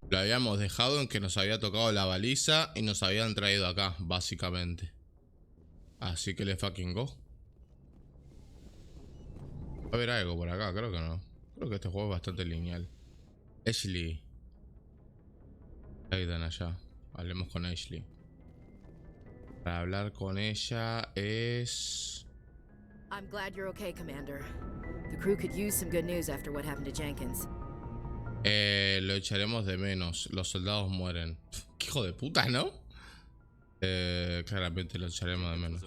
Lo habíamos dejado en que nos había tocado la baliza y nos habían traído acá, básicamente. Así que le fucking go. Va a haber algo por acá, creo que no. Creo que este juego es bastante lineal. Ashley. Aidan allá. Hablemos con Ashley. Para hablar con ella es... I'm glad you're okay, Commander. The crew could use some good news after what happened to Jenkins. Lo echaremos de menos. Los soldados mueren. Qué hijo de puta, ¿no? Claramente lo echaremos de menos.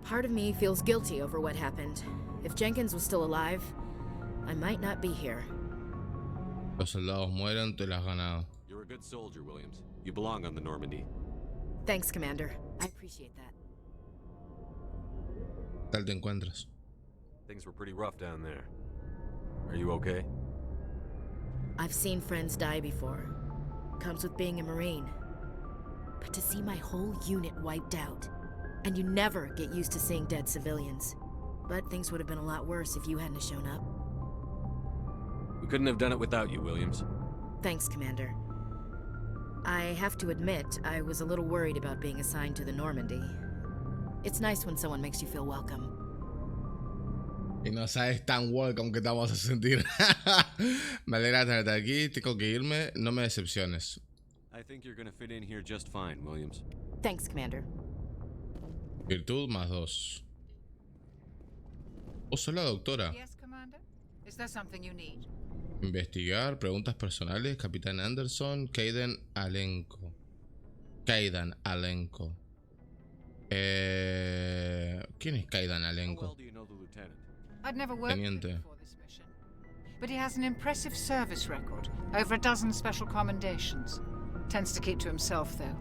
Part of me feels guilty over what happened. If Jenkins was still alive, I might not be here. Los soldados mueren, te lo has ganado. You're a good soldier, Williams. You belong on the Normandy. Thanks, Commander. I appreciate that. ¿Qué tal te encuentras? Things were pretty rough down there. Are you okay? I've seen friends die before. Comes with being a Marine. But to see my whole unit wiped out, and you never get used to seeing dead civilians. But things would have been a lot worse if you hadn't shown up. We couldn't have done it without you, Williams. Thanks, Commander. I have to admit, I was a little worried about being assigned to the Normandy. It's nice when someone makes you feel welcome. Y no sabes tan welcome que te vamos a sentir. Me alegra tenerte aquí, tengo que irme, no me decepciones. I think you're gonna fit in here just fine, Williams. Thanks, Commander. Virtud más 2. ¿Vos sos la doctora? Yes, Commander. Is there something you need? Investigar, preguntas personales, Capitán Anderson, Kaidan Alenko. Kaidan Alenko. ¿Quién es Kaidan How Alenko? well do you know the lieutenant? I'd never worked with Teniente. him before this mission. But he has an impressive service record, over a dozen special commendations. Tends to keep to himself, though.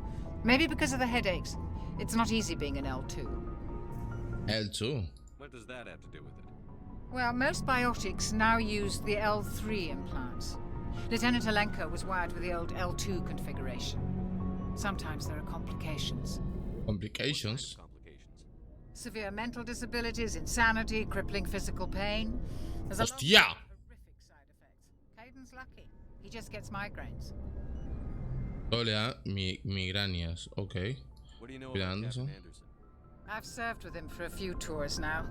Maybe because of the headaches. It's not easy being an L2. L2. What does that have to do with it? Well, most biotics now use the L3 implants. Lieutenant Alenko was wired with the old L2 configuration. Sometimes there are complications. Complications. Complications. Severe mental disabilities, insanity, crippling physical pain. There's a lot of Hostia. horrific side effects. Caden's lucky. He just gets migraines. Doble A, migrañas. Ok. What do you know Capitán about Anderson. Captain Anderson? I've served with him for a few tours now.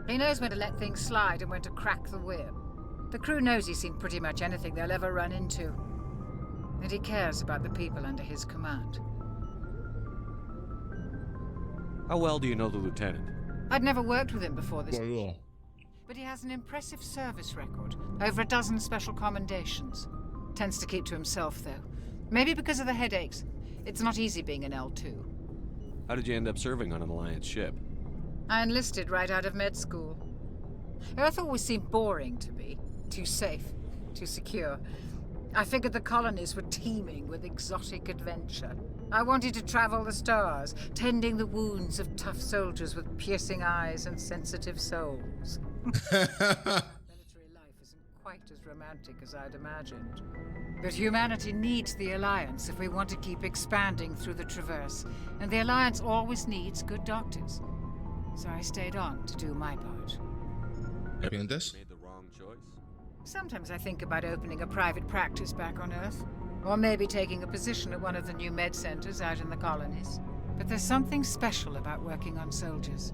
He knows when to let things slide and when to crack the whip. The crew knows he's seen pretty much anything they'll ever run into. And he cares about the people under his command. How well do you know the lieutenant? I'd never worked with him before this, Boludo. but he has an impressive service record, over a dozen special commendations. Tends to keep to himself, though. Maybe because of the headaches. It's not easy being an L2. How did you end up serving on an Alliance ship? I enlisted right out of med school. Earth always seemed boring to me. Too safe, too secure. I figured the colonies were teeming with exotic adventure. I wanted to travel the stars, tending the wounds of tough soldiers with piercing eyes and sensitive souls. Military life isn't quite as romantic as I'd imagined. But humanity needs the Alliance if we want to keep expanding through the Traverse, and the Alliance always needs good doctors. So I stayed on to do my part. ¿Arrepientes? Made the wrong choice? Sometimes I think about opening a private practice back on Earth, or maybe taking a position at one of the new med centers out in the colonies. But there's something special about working on soldiers.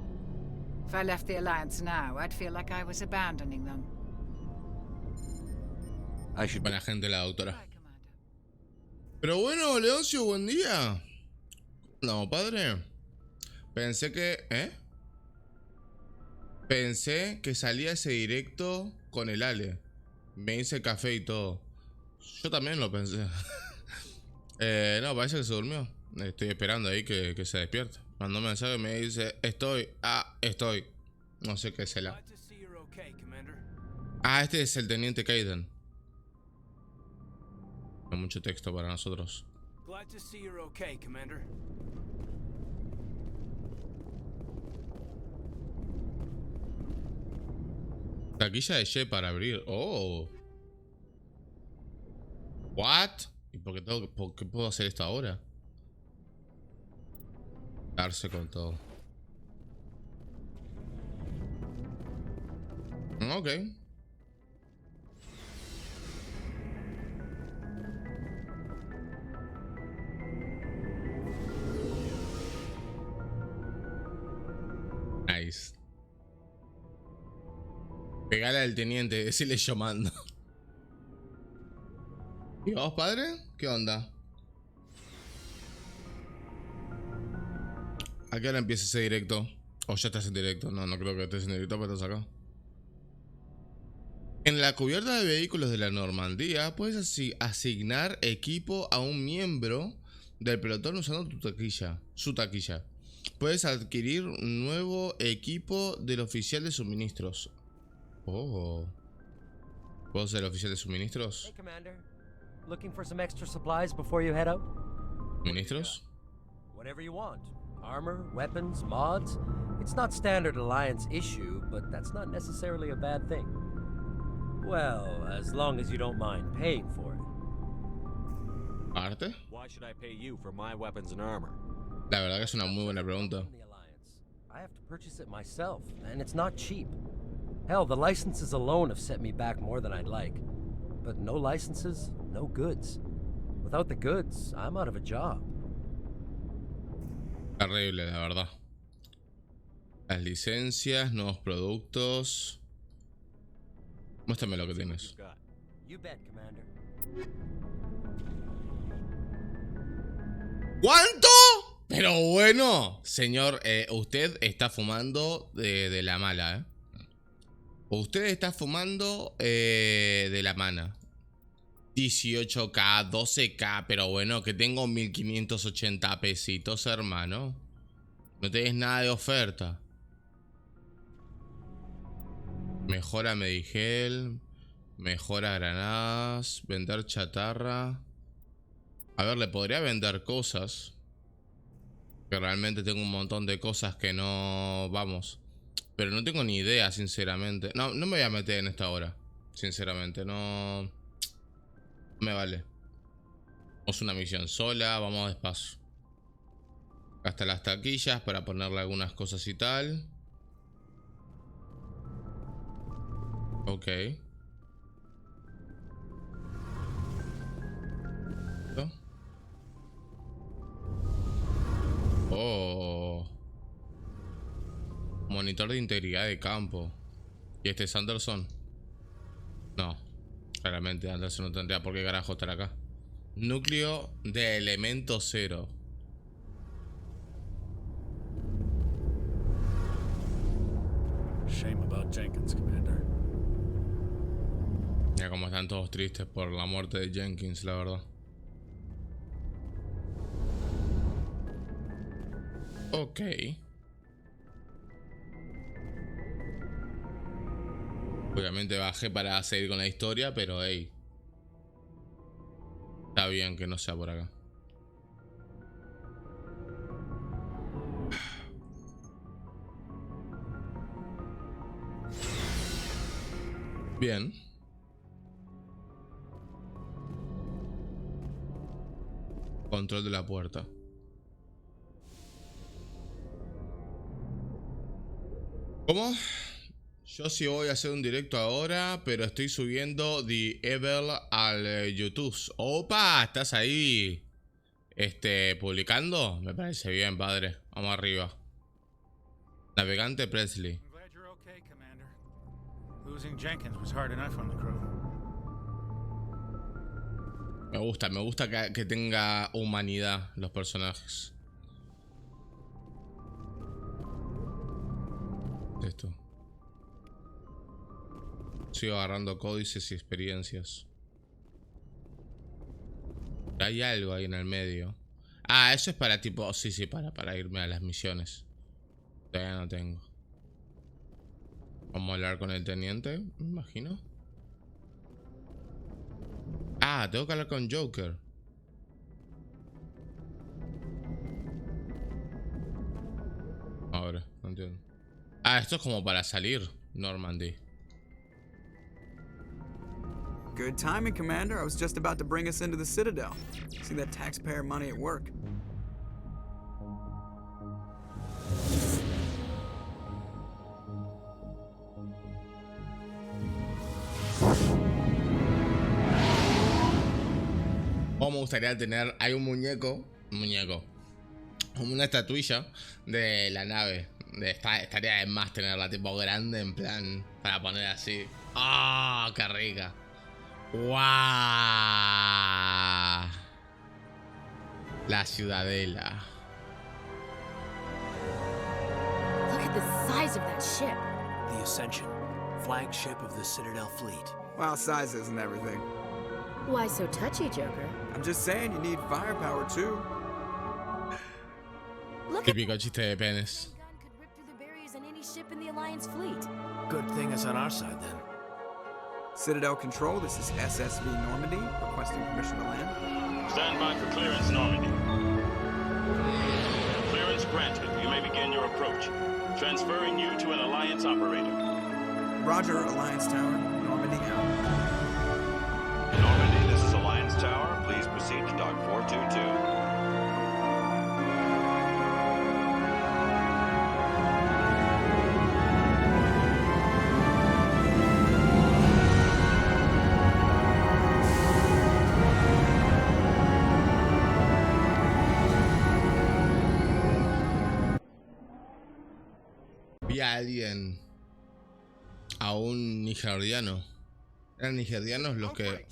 If I left the Alliance now, I'd feel like I was abandoning them. I should. Buena gente la doctora. Bye, Commander. Pero bueno, Leoncio, buen día. No, padre. Pensé que... Pensé que salía ese directo con el Ale. Me hice café y todo. Yo también lo pensé. No, parece que se durmió. Estoy esperando ahí que se despierte. Mandó un mensaje y me dice, estoy. Estoy. No sé qué es el A. Este es el teniente Kaidan. Hay mucho texto para nosotros. Glad to see you're okay, Commander. Taquilla de Shepard para abrir. Oh. What? ¿Y por qué puedo hacer esto ahora? Darse con todo. Ok. Pegale al teniente, decirle yo mando. ¿Y vos, padre? ¿Qué onda? ¿A qué hora empieza ese directo? ¿O ya estás en directo? No, no creo que estés en directo, pero estás acá. En la cubierta de vehículos de la Normandía puedes asignar equipo a un miembro del pelotón usando su taquilla. Puedes adquirir un nuevo equipo del oficial de suministros. Oh. ¿Puedo ser el oficial de suministros? Hey, Commander. Looking for some extra supplies before you head out? ¿Ministros? Whatever you want. Armor, weapons, mods. It's not standard Alliance issue, but that's not necessarily a bad thing. Well, as long as you don't mind paying for it. ¿Arte? Why should I pay you for my weapons and armor? La verdad que es una muy buena pregunta. I have to purchase it myself, and it's not cheap. Hell, the licenses alone have set me back more than I'd like. But no licenses, no goods. Without the goods, I'm out of a job. Terrible, la verdad. Las licencias, nuevos productos. Muéstrame lo que tienes. You bet, Commander. ¿Cuánto? Pero bueno, señor, usted está fumando de la mala, ¿eh? Usted está fumando de la mana. 18k, 12k, pero bueno, que tengo 1580 pesitos, hermano. No tenés nada de oferta. Mejora medigel. Mejora granadas. Vender chatarra. A ver, le podría vender cosas. Que realmente tengo un montón de cosas que no... Vamos. Pero no tengo ni idea, sinceramente. No me voy a meter en esta hora. Sinceramente, no... Me vale. Vamos una misión sola, vamos despacio. Hasta las taquillas para ponerle algunas cosas y tal. Ok. Oh. Monitor de integridad de campo. ¿Y este es Anderson? No. Claramente Anderson no tendría por qué carajo estar acá. Núcleo de elemento cero. Shame about Jenkins, Commander. Mira cómo están todos tristes por la muerte de Jenkins, la verdad. Ok. Obviamente bajé para seguir con la historia, pero hey. Está bien que no sea por acá. Bien. Control de la puerta. ¿Cómo? Yo sí voy a hacer un directo ahora, pero estoy subiendo The Evil al YouTube. ¡Opa! ¿Estás ahí? ¿Publicando? Me parece bien, padre. Vamos arriba. Navegante Presley. I'm glad you're okay, Commander. Losing Jenkins was hard enough on the crew. Me gusta que tenga humanidad los personajes. Esto. Sigo agarrando códices y experiencias. Hay algo ahí en el medio. Ah, eso es para tipo... Sí, para irme a las misiones. Todavía no tengo. Vamos a hablar con el teniente, me imagino. Ah, tengo que hablar con Joker. Ahora, no entiendo. Ah, esto es como para salir, Normandy. Good timing, Commander. I was just about to bring us into the Citadel. See that taxpayer money at work. O me gustaría tener... Hay un muñeco. Como una estatuilla de la nave. estaría de más tenerla tipo grande, en plan, para poner así. ¡Ah, qué rica! ¡Guau! La Ciudadela. Look at the size of that ship. The Ascension, flagship of the Citadel fleet. Well, size isn't everything. Why so touchy, Joker? I'm just saying you need firepower too. Look at Típico chiste de penes. the gun could rip through the barriers in any ship in the Alliance fleet. Good thing it's on our side then. Citadel Control, this is SSV Normandy, requesting permission to land. Stand by for clearance, Normandy. Clearance granted. You may begin your approach. Transferring you to an Alliance operator. Roger, Alliance Tower, Normandy out. Normandy, this is Alliance Tower. Please proceed to Dock 422. Vi a alguien, a un nigeriano. Eran nigerianos los que...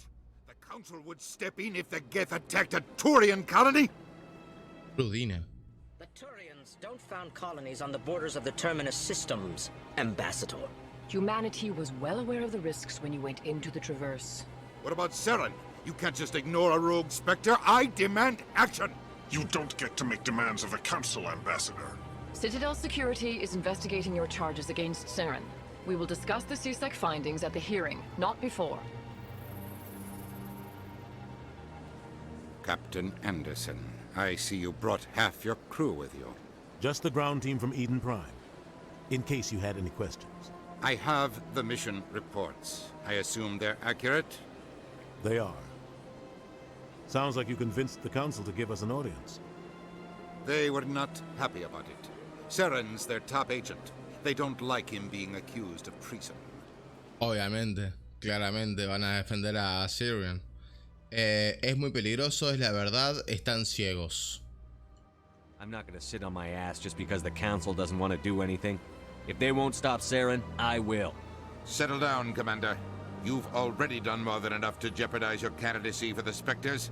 The Council would step in if the Geth attacked a Turian colony? Rudina. The Turians don't found colonies on the borders of the Terminus systems, Ambassador. Humanity was well aware of the risks when you went into the Traverse. What about Seren? You can't just ignore a rogue Spectre. I demand action! You don't get to make demands of the Council, Ambassador. Citadel Security is investigating your charges against Seren. We will discuss the CSEC findings at the hearing, not before. Captain Anderson, I see you brought half your crew with you. Just the ground team from Eden Prime, in case you had any questions. I have the mission reports. I assume they're accurate? They are. Sounds like you convinced the Council to give us an audience. They were not happy about it. Seren's their top agent. They don't like him being accused of treason. Obviamente, claramente van a defender a Syrian. Es muy peligroso, es la verdad, están ciegos. I'm not gonna sit on my ass just because the Council doesn't want to do anything. If they won't stop Saren, I will. Settle down, Commander. You've already done more than enough to jeopardize your candidacy for the Spectres.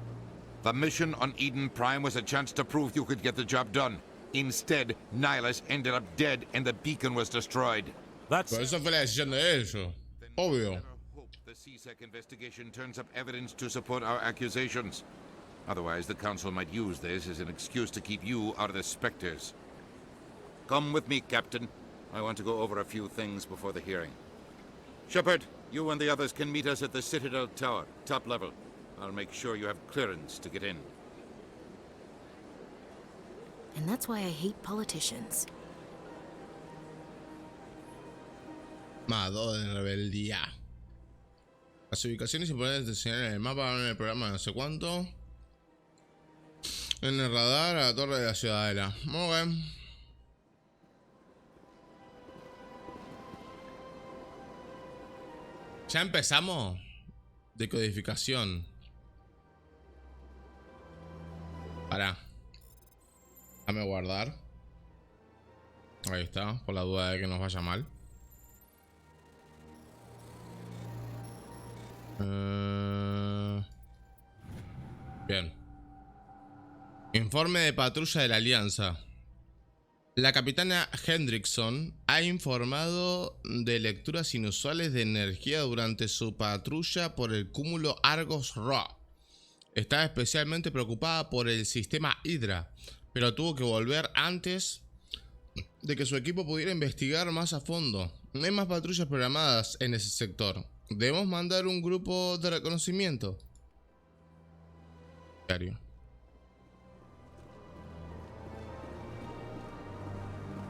The mission on Eden Prime was a chance to prove you could get the job done. Instead, Nihilus ended up dead and the beacon was destroyed. That's... Por eso fue la decisión de ellos. Obvio. Hope the CSEC investigation turns up evidence to support our accusations. Otherwise, the Council might use this as an excuse to keep you out of the Spectres. Come with me, Captain. I want to go over a few things before the hearing. Shepard, you and the others can meet us at the Citadel Tower, top level. I'll make sure you have clearance to get in. And that's why I hate politicians. Mado de rebeldía. Las ubicaciones importantes de señalar en el mapa en el programa no sé cuánto. En el radar a la torre de la Ciudadela. Ok. Ya empezamos. Decodificación. Pará. Déjame guardar. Ahí está, por la duda de que nos vaya mal. Bien. Informe de patrulla de la Alianza. La capitana Hendrickson ha informado de lecturas inusuales de energía durante su patrulla por el cúmulo Argos Ra. Está especialmente preocupada por el sistema Hydra, pero tuvo que volver antes de que su equipo pudiera investigar más a fondo. No hay más patrullas programadas en ese sector. Debemos mandar un grupo de reconocimiento. Diario.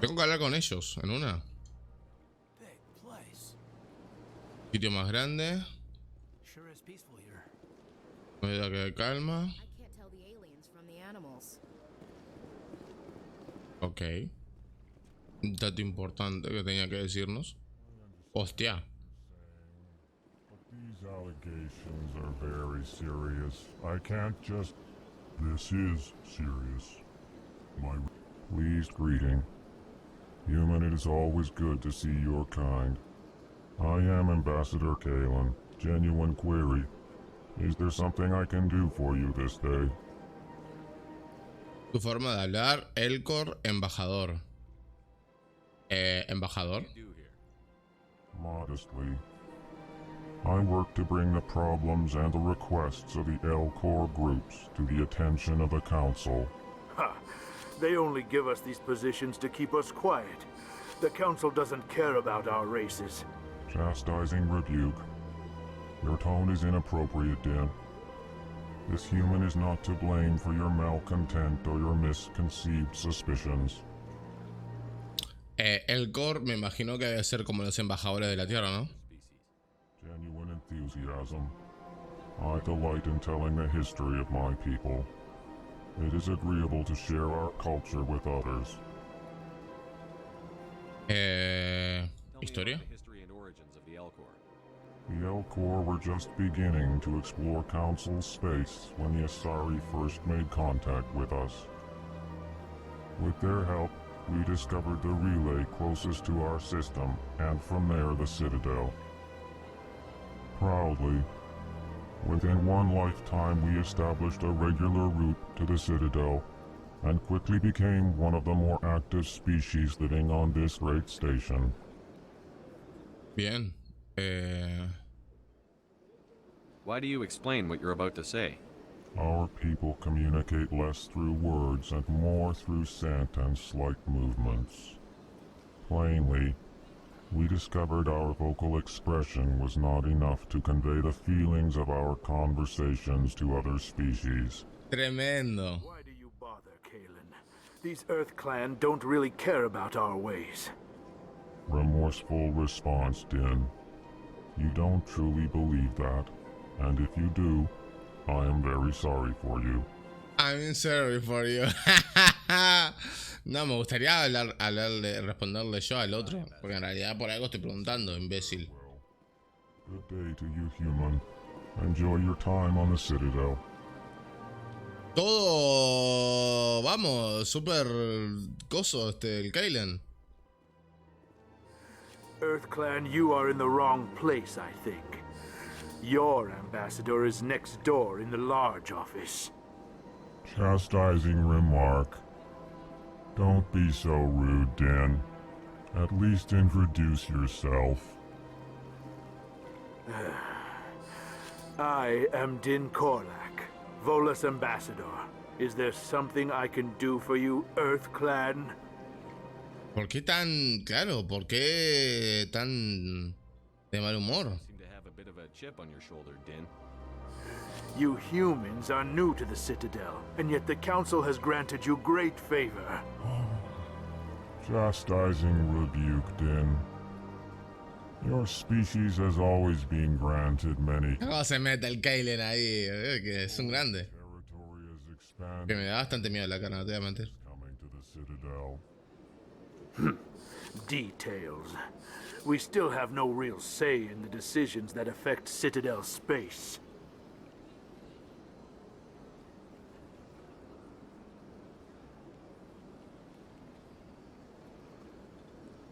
Tengo que hablar con ellos en una. Sitio más grande. Medida que calma. Ok. Un dato importante que tenía que decirnos. Hostia. These allegations are very serious. I can't just... This is serious. My pleased greeting. Human, it is always good to see your kind. I am Ambassador Kalen. Genuine query. Is there something I can do for you this day? Tu forma de hablar, Elcor, embajador. ¿Embajador? Modestly. I work to bring the problems and the requests of the Elcor groups to the attention of the Council. Ha! They only give us these positions to keep us quiet. The Council doesn't care about our races. Chastising rebuke. Your tone is inappropriate, Din. This human is not to blame for your malcontent or your misconceived suspicions. Elcor me imagino que debe ser como los embajadores de la Tierra, ¿no? Genuine enthusiasm. I delight in telling the history of my people. It is agreeable to share our culture with others. ¿Historia? The Elcor were just beginning to explore Council space when the Asari first made contact with us. With their help, we discovered the relay closest to our system, and from there the Citadel. Proudly, within one lifetime we established a regular route to the Citadel, and quickly became one of the more active species living on this great station. Bien. Why do you explain what you're about to say? Our people communicate less through words and more through scent and slight movements. Plainly, we discovered our vocal expression was not enough to convey the feelings of our conversations to other species. Tremendo. Why do you bother, Kalen? These Earth Clan don't really care about our ways. Remorseful response, Din. You don't truly believe that, and if you do, I am very sorry for you. I'm sorry for you. No, me gustaría responderle yo al otro, porque en realidad por algo estoy preguntando, imbécil. Good day to you, human. Enjoy your time on the Citadel. Todo, vamos, super coso el Kalen. Earth Clan, you are in the wrong place, I think. Your ambassador is next door in the large office. Chastising remark. Don't be so rude, Din. At least introduce yourself. I am Din Korlak, Volus ambassador. Is there something I can do for you, Earth Clan? ¿Por qué tan, claro, por qué tan de mal humor? Chip on your shoulder, Din. You humans are new to the Citadel, and yet the Council has granted you great favor. Chastising rebuke, Din. Your species has always been granted many. ¿Cómo se mete el Kalen ahí? Que es un grande. Que me da bastante miedo la cara, no te voy a mentir. Details. We still have no real say in the decisions that affect Citadel space.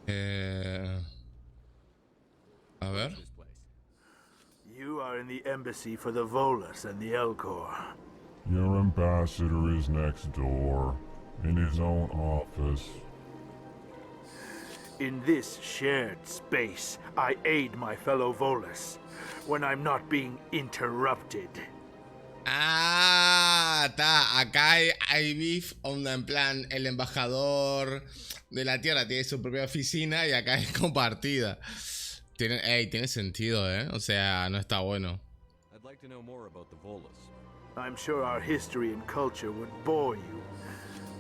A ver. You are in the embassy for the Volus and the Elcor. Your ambassador is next door, in his own office. In this shared space, I aid my fellow Volus when I'm not being interrupted. Ah, está. Acá hay beef, onda en plan, el embajador de la Tierra tiene su propia oficina y acá es compartida. Tiene sentido, ¿eh? O sea, no está bueno. I'd like to know more about the Volus. I'm sure our history and culture would bore you,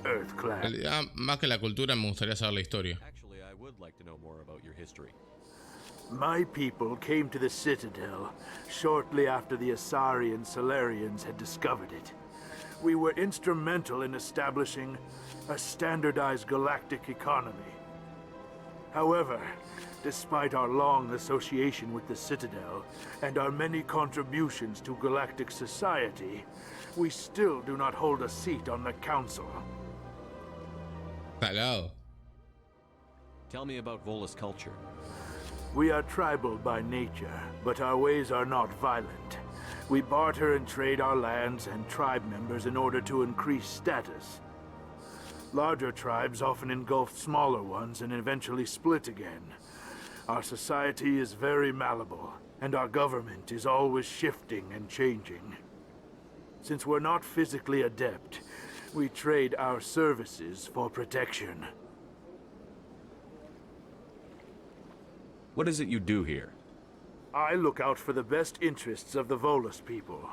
Earth Clan. En realidad, más que la cultura, me gustaría saber la historia. Actually, I would like to know more about your history. My people came to the Citadel shortly after the Asari and Solarians had discovered it. We were instrumental in establishing a standardized galactic economy. However, despite our long association with the Citadel and our many contributions to galactic society, we still do not hold a seat on the Council. Hello. Tell me about Volus culture. We are tribal by nature, but our ways are not violent. We barter and trade our lands and tribe members in order to increase status. Larger tribes often engulf smaller ones and eventually split again. Our society is very malleable, and our government is always shifting and changing. Since we're not physically adept, we trade our services for protection. What is it you do here? I look out for the best interests of the Volus people.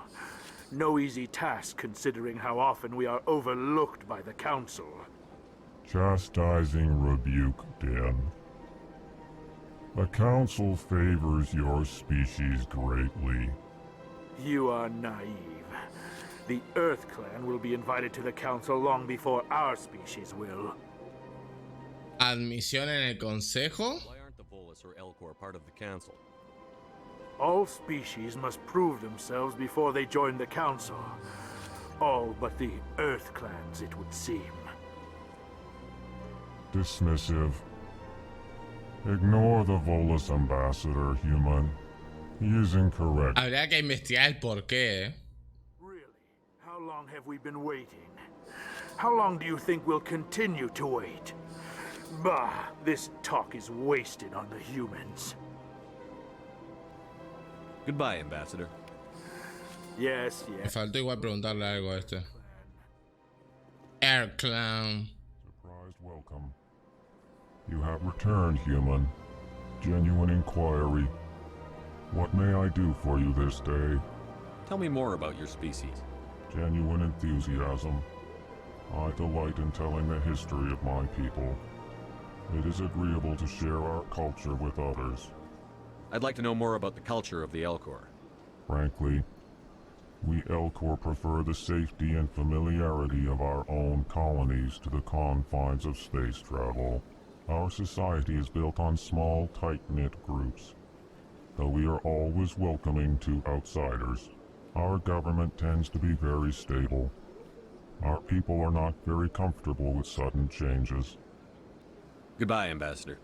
No easy task considering how often we are overlooked by the Council. Chastising rebuke, Dan. The Council favors your species greatly. You are naive. The Earth Clan will be invited to the Council long before our species will. Admisión en el Consejo. Why aren't the Volus or Elcor part of the Council? All species must prove themselves before they join the Council. All but the Earth Clans, it would seem. Dismissive. Ignore the Volus ambassador, human. He is incorrect. Habría que investigar el porqué, ¿eh? Really? How long have we been waiting? How long do you think we'll continue to wait? Bah, this talk is wasted on the humans. Goodbye, Ambassador. Yes, Me yes. faltó igual preguntarle algo a este. Air Clown. Surprised welcome. You have returned, human. Genuine inquiry. What may I do for you this day? Tell me more about your species. Genuine enthusiasm. I delight in telling the history of my people. It is agreeable to share our culture with others. I'd like to know more about the culture of the Elcor. Frankly, we Elcor prefer the safety and familiarity of our own colonies to the confines of space travel. Our society is built on small, tight-knit groups. Though we are always welcoming to outsiders, our government tends to be very stable. Our people are not very comfortable with sudden changes. Goodbye, Ambassador.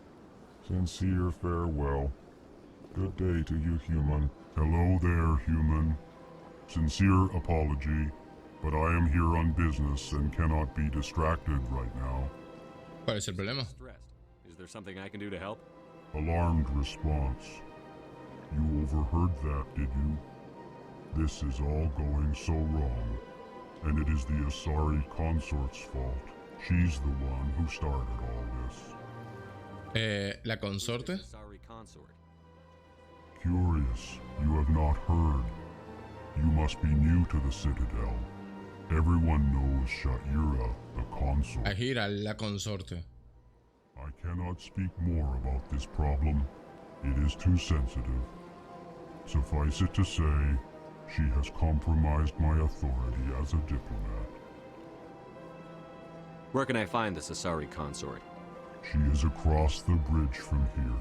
Sincere farewell. Good day to you, human. Hello there, human. Sincere apology, but I am here on business and cannot be distracted right now. ¿Cuál es el problema? Stressed. Is there something I can do to help? Alarmed response. You overheard that, did you? This is all going so wrong, and it is the Asari consort's fault. She's the one who started all this. ¿La consorte? Asari consort. Curious, you have not heard. You must be new to the Citadel. Everyone knows Sha'ira, the consort. Ahira, la consorte. I cannot speak more about this problem. It is too sensitive. Suffice it to say, she has compromised my authority as a diplomat. Where can I find this Asari consort? She is across the bridge from here.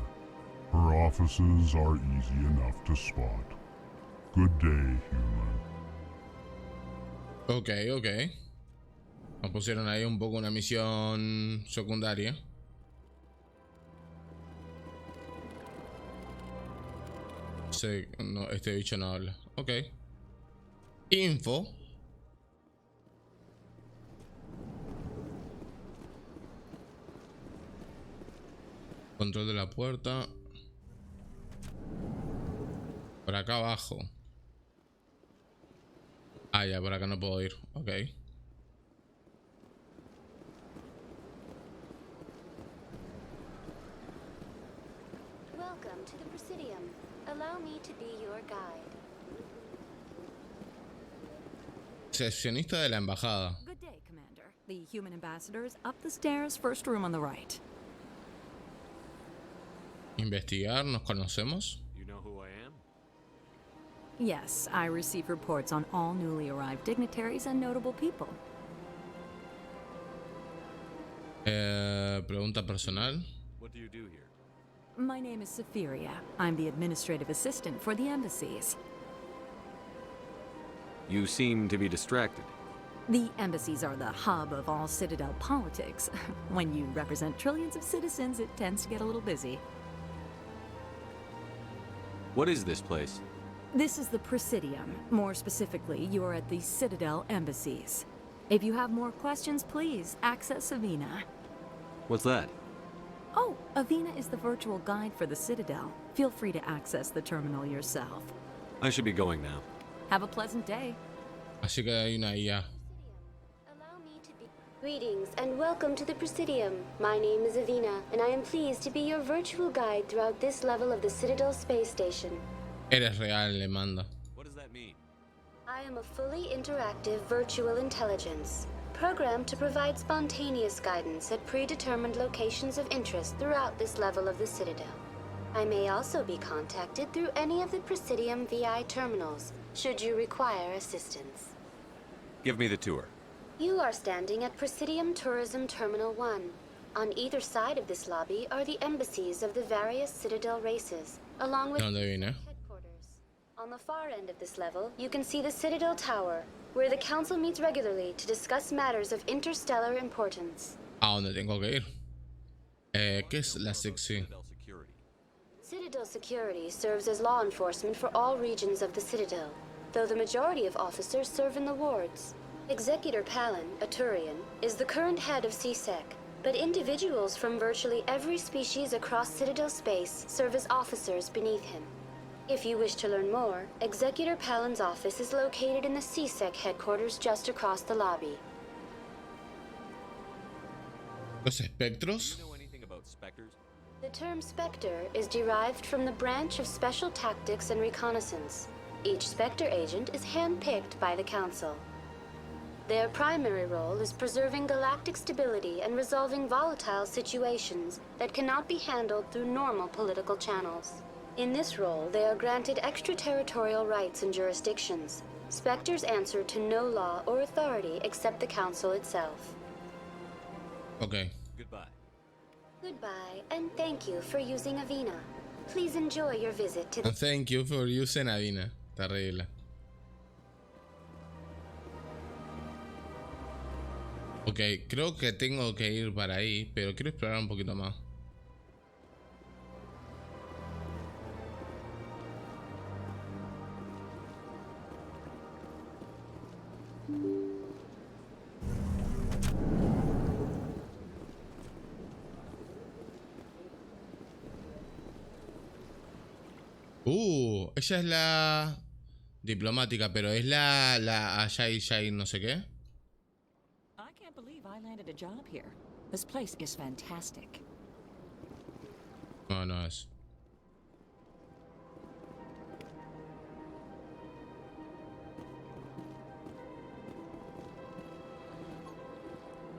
Her offices are easy enough to spot. Good day, human. Ok, ok. Nos pusieron ahí un poco una misión secundaria. Sí, no, este bicho no habla. Ok. Info. Control de la puerta. Por acá abajo. Ah, ya, por acá no puedo ir. Ok. Welcome to the Presidium. Allow me to be your guide. Sesionista de la embajada. Good day, Commander. The human ambassador is up the stairs, first room on the right. Investigar, ¿nos conocemos? You know who I am? Yes, I receive reports on all newly arrived dignitaries and notable people. Pregunta personal. What do you do here? My name is Safiria. I'm the administrative assistant for the embassies. You seem to be distracted. The embassies are the hub of all Citadel politics. When you represent trillions of citizens, it tends to get a little busy. What is this place? This is the Presidium. More specifically, you're at the Citadel embassies. If you have more questions, please access Avina. What's that? Oh, Avina is the virtual guide for the Citadel. Feel free to access the terminal yourself. I should be going now. Have a pleasant day. Así que hay una IA. Greetings and welcome to the Presidium. My name is Avina, and I am pleased to be your virtual guide throughout this level of the Citadel space station. Eres real, le mando. What does that mean? I am a fully interactive virtual intelligence, programmed to provide spontaneous guidance at predetermined locations of interest throughout this level of the Citadel. I may also be contacted through any of the Presidium VI terminals, should you require assistance. Give me the tour. You are standing at Presidium Tourism Terminal 1. On either side of this lobby are the embassies of the various Citadel races, along with headquarters. On the far end of this level, you can see the Citadel Tower, where the Council meets regularly to discuss matters of interstellar importance. ¿A dónde tengo que ir? ¿Qué es la sección? Citadel Security serves as law enforcement for all regions of the Citadel, though the majority of officers serve in the wards. Executor Palin, a Turian, is the current head of CSEC, but individuals from virtually every species across Citadel space serve as officers beneath him. If you wish to learn more, Executor Palin's office is located in the CSEC headquarters just across the lobby. ¿Los espectros? Do you know anything about specters? The term Spectre is derived from the branch of Special Tactics and Reconnaissance. Each Spectre agent is handpicked by the Council. Their primary role is preserving galactic stability and resolving volatile situations that cannot be handled through normal political channels. In this role, they are granted extraterritorial rights and jurisdictions. Spectres answer to no law or authority except the Council itself. Okay. Goodbye. Goodbye, and thank you for using Avina. Please enjoy your visit to the... Thank you for using Avina. Terrible. Ok, creo que tengo que ir para ahí, pero quiero explorar un poquito más. Ella es la diplomática, pero es la haya no sé qué. I can't believe I landed a job here. This place is fantastic. No, no es.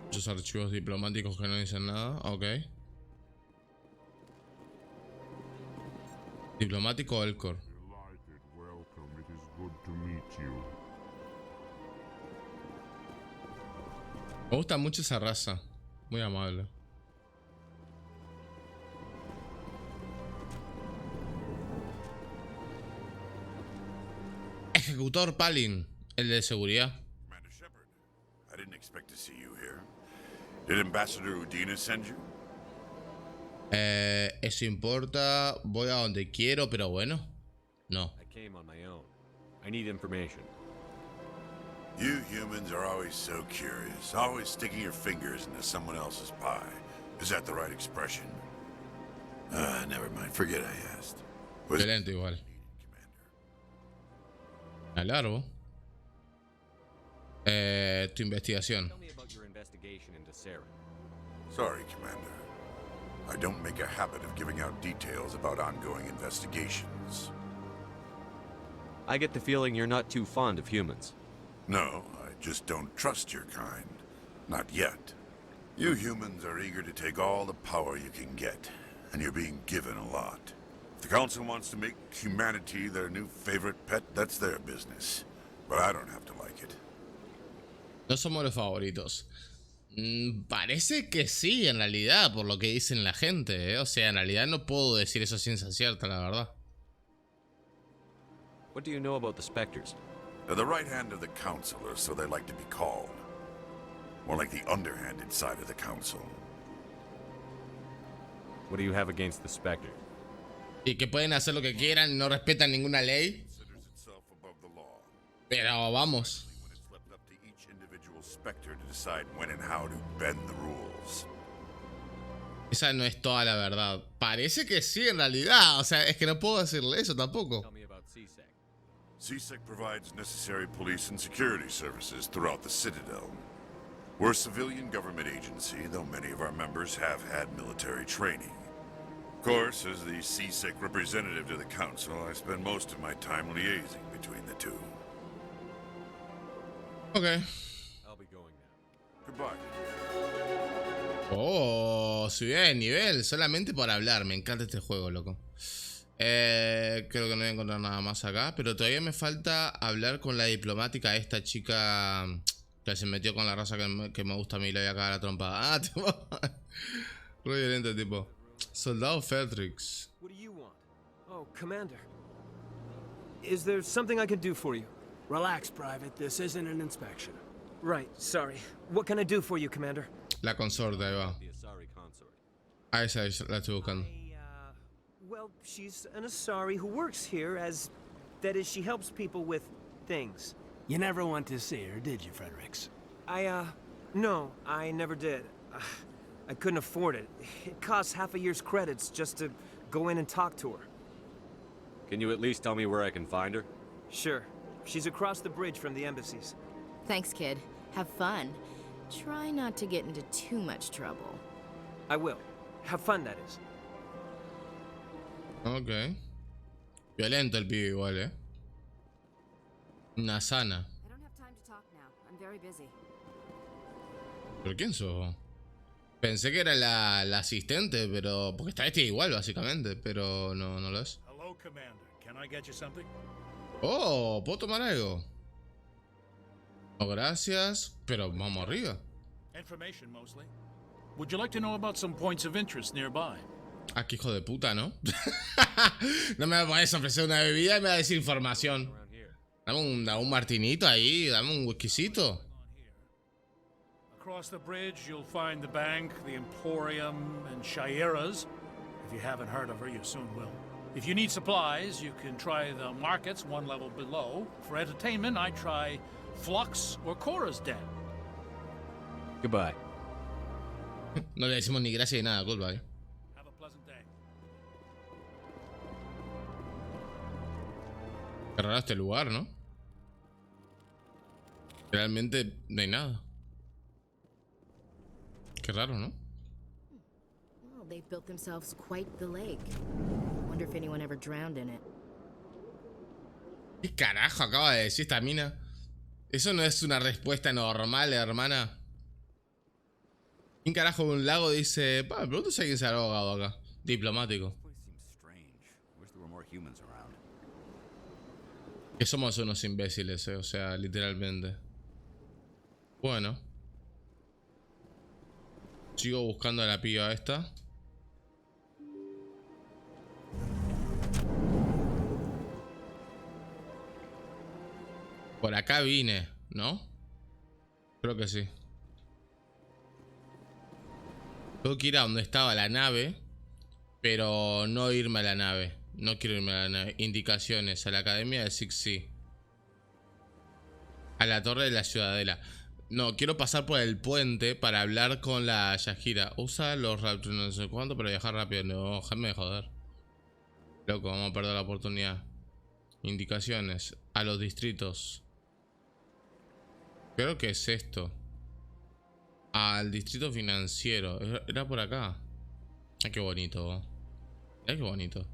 Muchos archivos diplomáticos que no dicen nada. Ok. Diplomático Elcor. Me gusta mucho esa raza. Muy amable. Ejecutor Palin, el de seguridad. Commander Shepard, I didn't expect to see you here. Did Ambassador Udina send you? Eso importa. Voy a donde quiero, pero bueno. No. I came on my own. I need information. You humans are always so curious, always sticking your fingers into someone else's pie. Is that the right expression? Never mind. Forget I asked. Excelente igual. Alargo. Tu investigación. Tell me about your investigation into Saren. Sorry, Commander. I don't make a habit of giving out details about ongoing investigations. I get the feeling you're not too fond of humans. No, I just don't trust your kind. Not yet. You humans are eager to take all the power you can get, and you're being given a lot. If the Council wants to make humanity their new favorite pet, that's their business. But I don't have to like it. No somos los favoritos. Parece que sí, en realidad, por lo que dicen la gente, ¿eh? O sea, en realidad no puedo decir eso a ciencia cierta, la verdad. What do you know about the Spectres? They're the right hand of the council, or so they like to be called. More like the underhanded side of the council. What do you have against the Spectre? Y que pueden hacer lo que quieran y no respetan ninguna ley. Pero vamos. Esa no es toda la verdad. Parece que sí en realidad. O sea, es que no puedo decirle eso tampoco. CSEC provides necessary police and security services throughout the Citadel. We're a civilian government agency, though many of our members have had military training. Of course, as the CSEC representative to the Council, I spend most of my time liaising between the two. Okay. I'll be going now. Goodbye. Oh, subida de nivel solamente por hablar. Me encanta este juego, loco. Creo que no voy a encontrar nada más acá. Pero todavía me falta hablar con la diplomática, esta chica que se metió con la raza que me gusta a mí y le voy a cagar la trompada. Ah, tipo. Muy violento, tipo. Soldado Feltrix. What do you want? Oh, Commander. Is there something I can do for you? Relax, Private. This isn't an inspection. Right, sorry. What can I do for you, Commander? La consorte, ahí va. Ah, esa es la estoy buscando. Well, she's an Asari who works here as... That is, she helps people with things. You never went to see her, did you, Fredericks? No, I never did. I couldn't afford it. It costs half a year's credits just to go in and talk to her. Can you at least tell me where I can find her? Sure. She's across the bridge from the embassies. Thanks, kid. Have fun. Try not to get into too much trouble. I will. Have fun, that is. Ok. Violento el pibe igual, Una sana. I don't have time to talk now. I'm very busy. ¿Pero quién sos? Pensé que era la asistente, pero... Porque está vestida igual, básicamente, pero no lo es. Hello, Commander. Can I get you something? Oh, ¿puedo tomar algo? No, gracias. Pero vamos arriba. Information, mostly. Would you like to know about some points of interest nearby? Ah, qué hijo de puta, ¿no? No me vas a ofrecer una bebida y me vas a decir información. Dame un martinito ahí, dame un whiskycito. Across the bridge, you'll find the bank, the Emporium, and Shaira's. If you haven't heard of her, you soon will. If you need supplies, you can try the markets one level below. For entertainment, I try Flux or Cora's Den. Goodbye. No le decimos ni gracias ni nada, goodbye. Have a pleasant day. Qué raro este lugar, ¿no? Realmente no hay nada. Qué raro, ¿no? Well, they've built themselves quite the lake. Wonder if anyone ever drowned in it. ¿Qué carajo acaba de decir esta mina? Eso no es una respuesta normal, hermana. ¿Quién carajo de un lago dice... me pregunto si alguien se ha ahogado acá? Diplomático. Que somos unos imbéciles, o sea, literalmente. Bueno. Sigo buscando a la piba esta. Por acá vine, ¿no? Creo que sí. Tengo que ir a donde estaba la nave, pero no irme a la nave. No quiero irme a la nave. Indicaciones. A la academia de Sixi. A la torre de la Ciudadela. No, quiero pasar por el puente para hablar con la Yajira. Usa los raptors no sé cuánto para viajar rápido. No, déjame de joder. Loco, vamos a perder la oportunidad. Indicaciones. A los distritos. Creo que es esto. Al distrito financiero. Era por acá. Ay, qué bonito. Ay, qué bonito.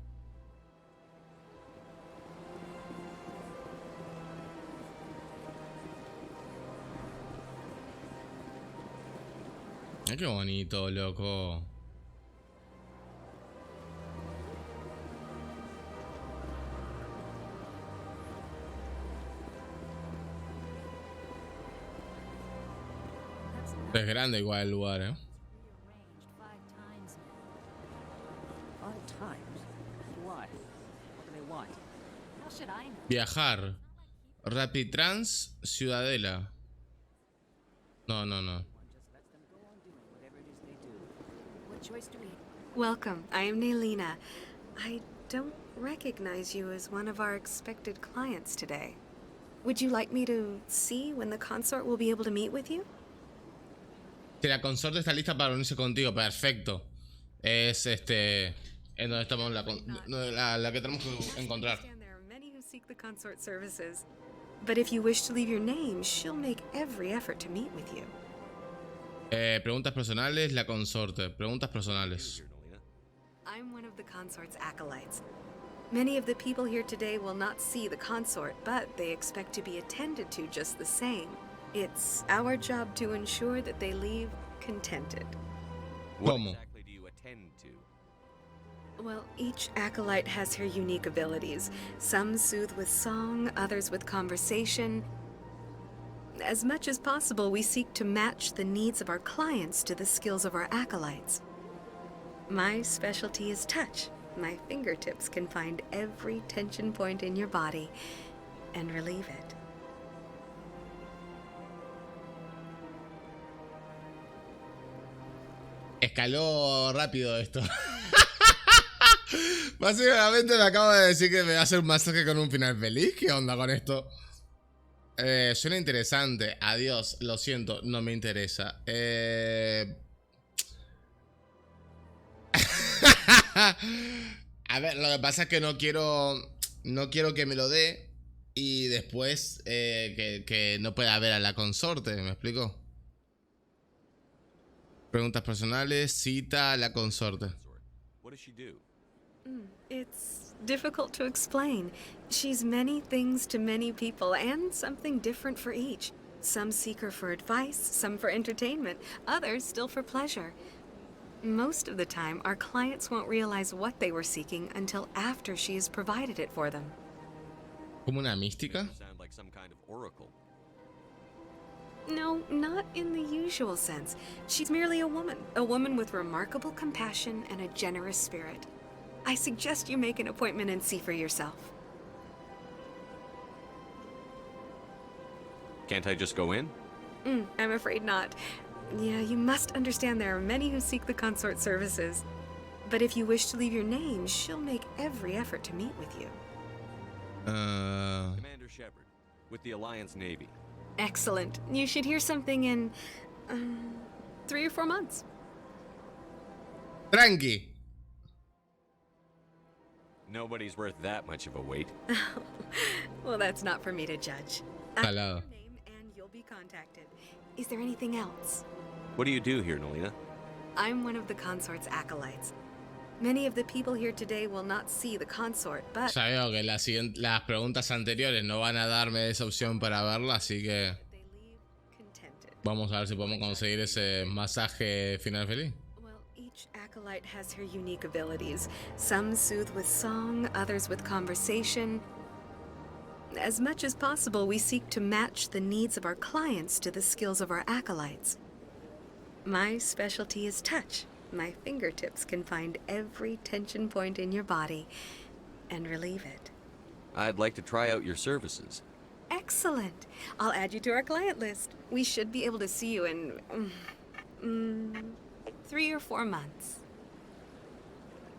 Ay, qué bonito, loco. Es grande igual el lugar, ¿eh? Viajar. Rapitrans Ciudadela. No. Welcome. I am Nelina. I don't recognize you as one of our expected clients today. Would you like me to see when the consort will be able to meet with you? Si la consorte está lista para unirse contigo, perfecto. Es en donde estamos la que tenemos que encontrar. There are many who seek the consort services. But if you wish to leave your name, she'll make every effort to meet with you. Preguntas personales, la consorte. Preguntas personales. I'm one of the consort's acolytes. Many of the people here today will not see the consort, but they expect to be attended to just the same. It's our job to ensure that they leave contented. What exactly do you attend to? Well, each acolyte has her unique abilities. Some soothe with song, others with conversation. As much as possible, we seek to match the needs of our clients to the skills of our acolytes. My specialty is touch. My fingertips can find every tension point in your body and relieve it. Escaló rápido esto. Básicamente me acabo de decir que me va a hacer un masaje con un final feliz. ¿Qué onda con esto? Suena interesante. Adiós, lo siento, no me interesa. A ver, lo que pasa es que no quiero que me lo dé y después que no pueda ver a la consorte, ¿me explico? Preguntas personales, cita a la consorte. What does she do? It's difficult to explain. She's many things to many people and something different for each. Some seek her for advice, some for entertainment, others still for pleasure. Most of the time, our clients won't realize what they were seeking until after she has provided it for them. ¿Como una mística? Sound like some kind of oracle. No, not in the usual sense. She's merely a woman with remarkable compassion and a generous spirit. I suggest you make an appointment and see for yourself. Can't I just go in? I'm afraid not. Yeah, you must understand there are many who seek the consort services. But if you wish to leave your name, she'll make every effort to meet with you. Commander Shepard, with the Alliance Navy. Excellent. You should hear something in 3 or 4 months. Tranqui. Nobody's worth that much of a wait. Well, that's not for me to judge. Al lado. Your name and you'll be contacted. Is there anything else? What do you do here, Nelina? I'm one of the consort's acolytes. Many of the people here today will not see the consort, but... Ya veo que las preguntas anteriores no van a darme esa opción para verla, así que... Vamos a ver si podemos conseguir ese masaje final feliz. Well, each acolyte has her unique abilities. Some soothe with song, others with conversation. As much as possible, we seek to match the needs of our clients to the skills of our acolytes. My specialty is touch. My fingertips can find every tension point in your body and relieve it. I'd like to try out your services. Excellent. I'll add you to our client list. We should be able to see you in 3 or 4 months.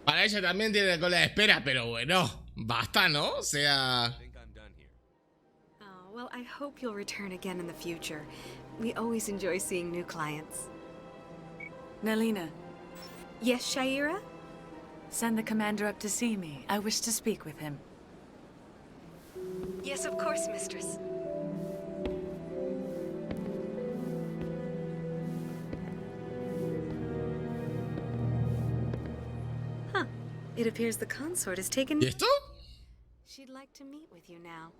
Para ella también tiene cola de espera, pero bueno, basta, ¿no? O sea... Oh, well, I hope you'll return again in the future. We always enjoy seeing new clients. Nelina. Yes, Shaira? Send the commander up to see me. I wish to speak with him. Yes, of course, mistress. Huh. It appears the consort has taken... ¿Y esto? She'd like to meet with you now.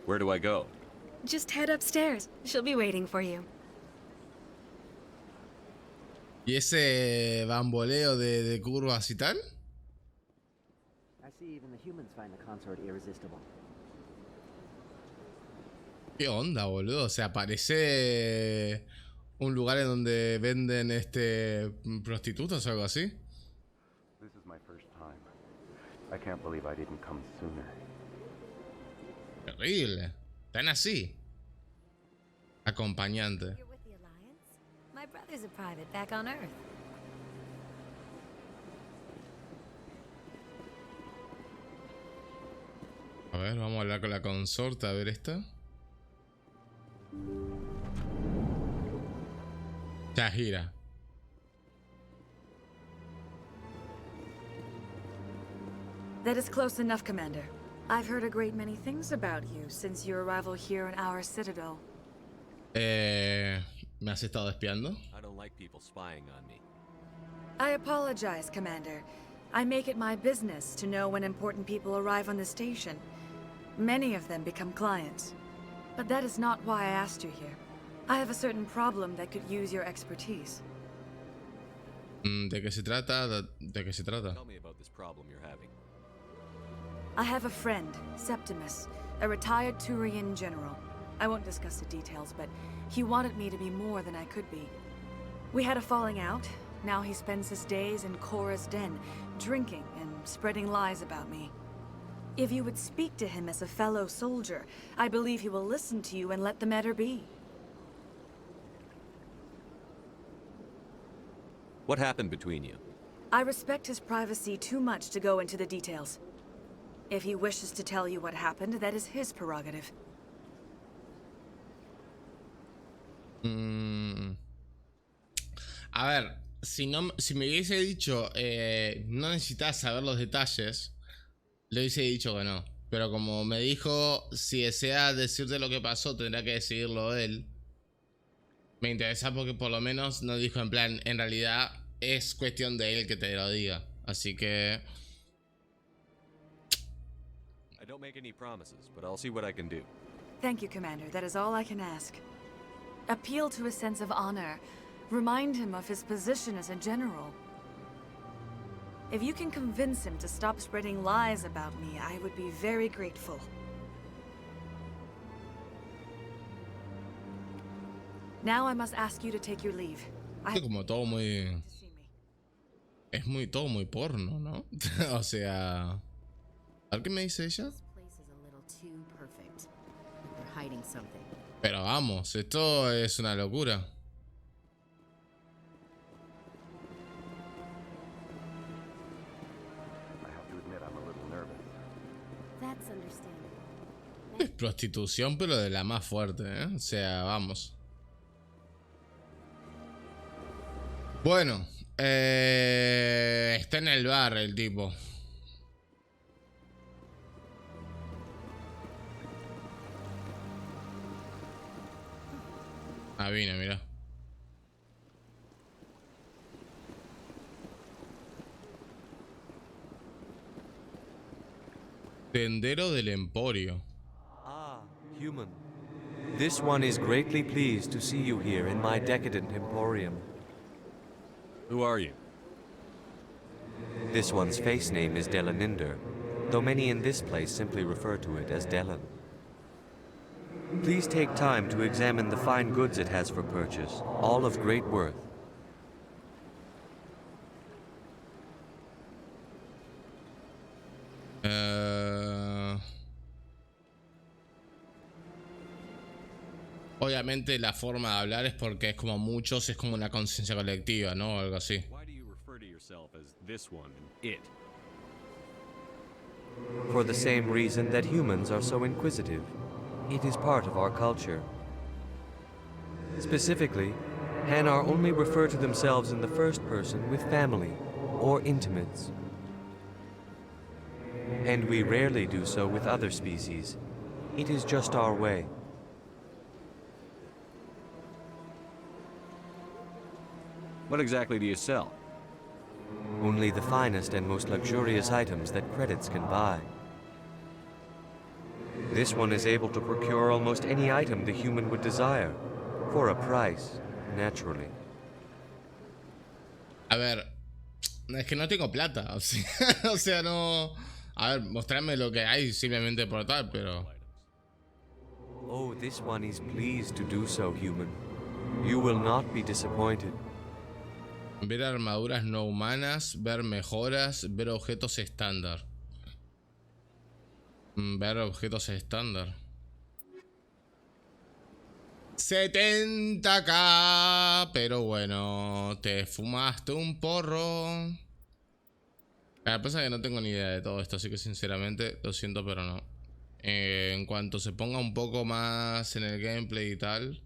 Where do I go? Just head upstairs. She'll be waiting for you. ¿Y ese bamboleo de curvas y tal? I see even the humans find the consort irresistible. ¿Qué onda, boludo? O sea, parece un lugar en donde venden prostitutas o algo así. This is my first time. I can't believe I didn't come sooner. terrible. Están así. Acompañante. You're with the Alliance? My brother's a private back on Earth. A ver, vamos a hablar con la consorte, a ver esta. Shahira. That is close enough, Commander. I've heard a great many things about you since your arrival here in our citadel. ¿Me has estado espiando? I don't like people spying on me. I apologize, Commander. I make it my business to know when important people arrive on the station. Many of them become clients. But that is not why I asked you here. I have a certain problem that could use your expertise. ¿De qué se trata? ¿De qué se trata? Tell me about this problem you're having. I have a friend, Septimus, a retired Turian general. I won't discuss the details, but he wanted me to be more than I could be. We had a falling out. Now he spends his days in Korra's den, drinking and spreading lies about me. If you would speak to him as a fellow soldier, I believe he will listen to you and let the matter be. What happened between you? I respect his privacy too much to go into the details. If he wishes to tell you what happened, that is his prerogative. A ver, si me hubiese dicho no necesitas saber los detalles, le hubiese dicho que no. Pero como me dijo, si desea decirte lo que pasó, tendrá que decidirlo él. Me interesa porque por lo menos no dijo en plan, en realidad es cuestión de él que te lo diga. Así que... I don't make any promises, but I'll see what I can do. Thank you, Commander. That is all I can ask. Appeal to his sense of honor. Remind him of his position as a general. If you can convince him to stop spreading lies about me, I would be very grateful. Now I must ask you to take your leave. Es como todo muy... Es muy todo muy porno, ¿no? O sea... A ver qué me dice ella. Pero vamos, esto es una locura. Es prostitución, pero de la más fuerte, ¿eh? O sea, vamos. Bueno, está en el bar el tipo. Ah, vine, mira. Tendero del Emporio. Ah, human. This one is greatly pleased to see you here in my decadent emporium. Who are you? This one's face name is Delaninder, though many in this place simply refer to it as Delan. Please take time to examine the fine goods it has for purchase, all of great worth. Obviamente la forma de hablar es porque es como muchos, es como una conciencia colectiva, ¿no? O algo así. Why do you refer to yourself as this one and it? For the same reason that humans are so inquisitive. It is part of our culture. Specifically, Hanar only refer to themselves in the first person with family or intimates. And we rarely do so with other species. It is just our way. What exactly do you sell? Only the finest and most luxurious items that credits can buy. This one is able to procure almost any item the human would desire, for a price, naturally. A ver, es que no tengo plata, o sea, no... A ver, mostrarme lo que hay simplemente por tal, pero... Oh, this one is pleased to do so, human. You will not be disappointed. Ver armaduras no humanas, ver mejoras, ver objetos estándar. Ver objetos estándar. 70k. Pero bueno, te fumaste un porro. La cosa es que no tengo ni idea de todo esto, así que sinceramente lo siento, pero no. En cuanto se ponga un poco más en el gameplay y tal,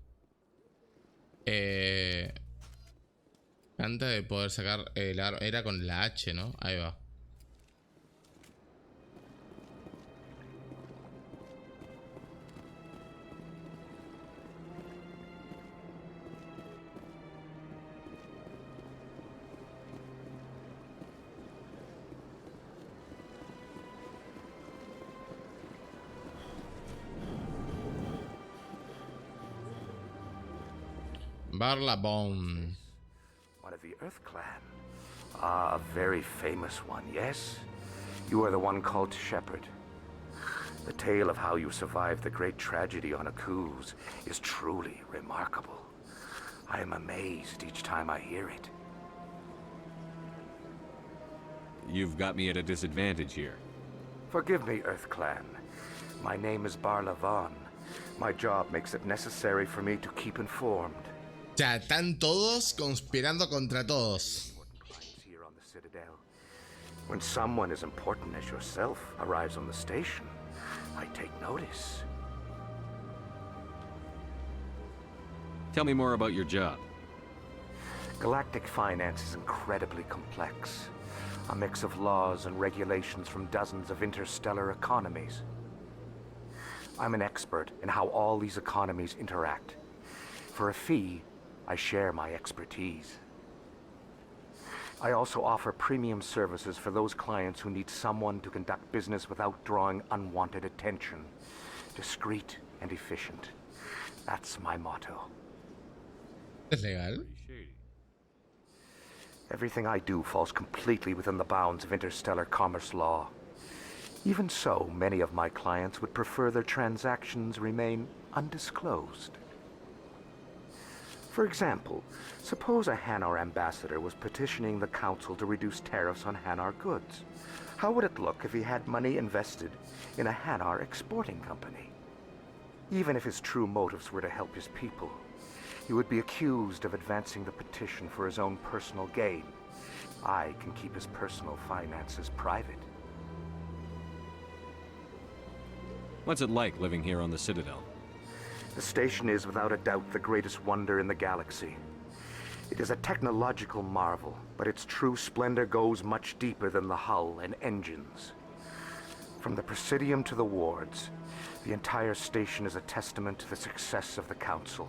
antes de poder sacar el arma, era con la H, ¿no? Ahí va. Barlabón. One of the Earth Clan. Ah, a very famous one, yes? You are the one called Shepard. The tale of how you survived the great tragedy on Akuz is truly remarkable. I am amazed each time I hear it. You've got me at a disadvantage here. Forgive me, Earth Clan. My name is Barlavon. My job makes it necessary for me to keep informed. O sea, están todos conspirando contra todos. Here on the Citadel. When someone as important as yourself arrives on the station, I take notice. Tell me more about your job. Galactic finance is incredibly complex. A mix of laws and regulations from dozens of interstellar economies. I'm an expert in how all these economies interact. For a fee, I share my expertise. I also offer premium services for those clients who need someone to conduct business without drawing unwanted attention. Discreet and efficient. That's my motto. ¿Es legal? Everything I do falls completely within the bounds of interstellar commerce law. Even so, many of my clients would prefer their transactions remain undisclosed. For example, suppose a Hanar ambassador was petitioning the council to reduce tariffs on Hanar goods. How would it look if he had money invested in a Hanar exporting company? Even if his true motives were to help his people, he would be accused of advancing the petition for his own personal gain. I can keep his personal finances private. What's it like living here on the Citadel? The station is without a doubt the greatest wonder in the galaxy. It is a technological marvel, but its true splendor goes much deeper than the hull and engines. From the Presidium to the wards, the entire station is a testament to the success of the Council.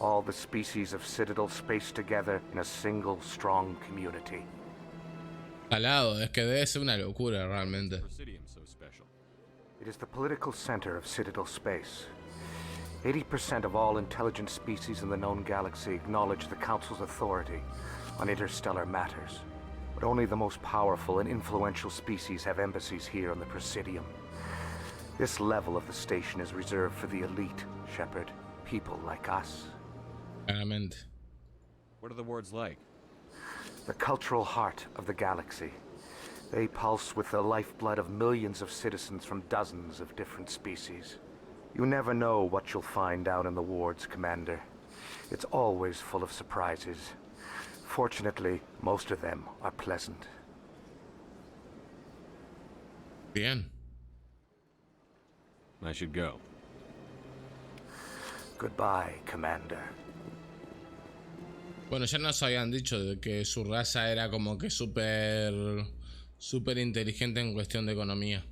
All the species of Citadel spaced together in a single strong community. Alado, es que debe ser una locura realmente. It is the political center of Citadel space. 80% of all intelligent species in the known galaxy acknowledge the Council's authority on interstellar matters. But only the most powerful and influential species have embassies here on the Presidium. This level of the station is reserved for the elite, Shepard. People like us. Claramente. What are the wards like? The cultural heart of the galaxy. They pulse with the lifeblood of millions of citizens from dozens of different species. You never know what you'll find out in the wards, Commander. It's always full of surprises. Fortunately, most of them are pleasant. Bien. I should go. Goodbye, Commander. Bueno, ya nos habían dicho de que su raza era como que súper inteligente en cuestión de economía.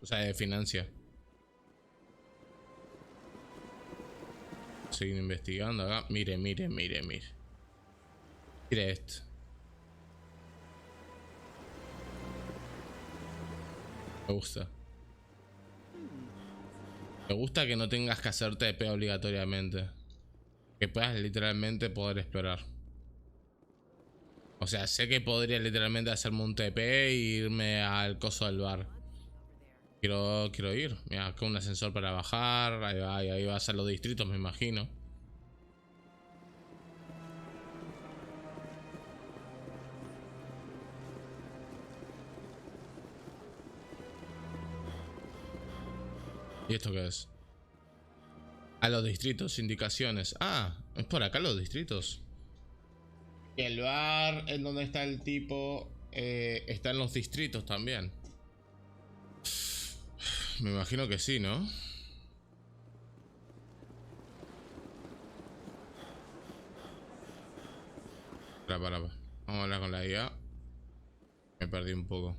O sea, de financia. Seguir investigando acá. Mire. Mire esto. Me gusta. Me gusta que no tengas que hacer TP obligatoriamente. Que puedas literalmente poder explorar. O sea, sé que podría literalmente hacerme un TP e irme al coso del bar. Quiero ir. Mira, acá un ascensor para bajar. Ahí va a ser los distritos, me imagino. ¿Y esto qué es? A los distritos, indicaciones. Ah, es por acá los distritos. El bar en donde está el tipo está en los distritos también. Me imagino que sí, ¿no? Para. Vamos a hablar con la IA. Me perdí un poco.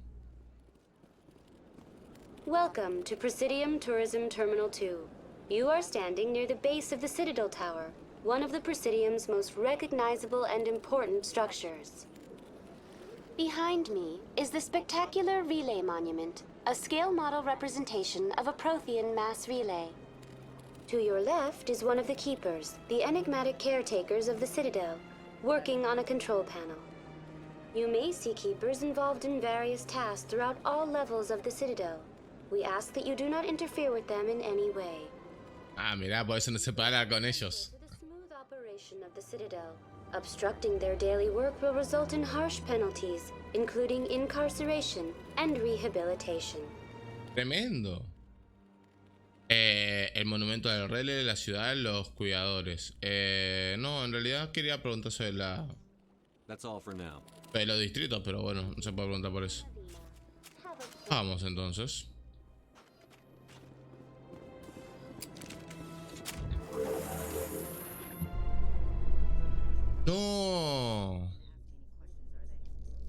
Welcome to Presidium Tourism Terminal 2. You are standing near the base of the Citadel Tower, one of the Presidium's most recognizable and important structures. Behind me is the spectacular Relay Monument, a scale model representation of a Prothean mass relay. To your left is one of the Keepers, the enigmatic caretakers of the Citadel, working on a control panel. You may see Keepers involved in various tasks throughout all levels of the Citadel. We ask that you do not interfere with them in any way. Ah, mira, por eso no se puede hablar con ellos. The smooth operation of the Citadel. Obstructing their daily work will result in harsh penalties, including incarceration and rehabilitation. Tremendo. El monumento del relé, la ciudad, los cuidadores. No, en realidad quería preguntar sobre los distritos, pero bueno, no se puede preguntar por eso. Vamos entonces. No.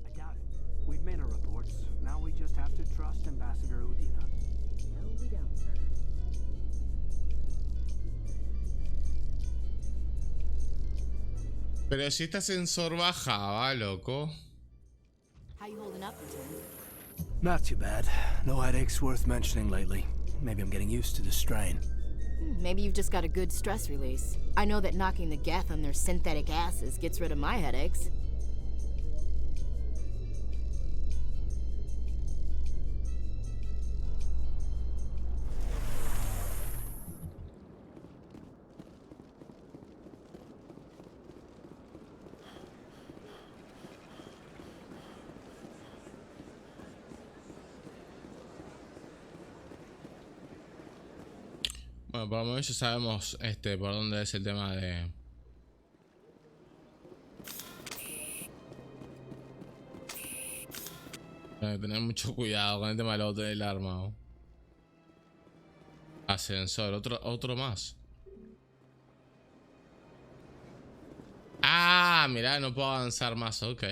I doubt it. We've made our reports. Now we just have to trust Ambassador Udina. No, we don't, sir. Pero si este ascensor bajaba, loco. How you holding up, Lieutenant? Not too bad. No headaches worth mentioning lately. Maybe I'm getting used to the strain. Maybe you've just got a good stress release. I know that knocking the geth on their synthetic asses gets rid of my headaches. Bueno, por lo menos ya sabemos por dónde es el tema de... Hay que tener mucho cuidado con el tema del arma, ¿no? Ascensor, otro más. Ah, mira, no puedo avanzar más. Ok.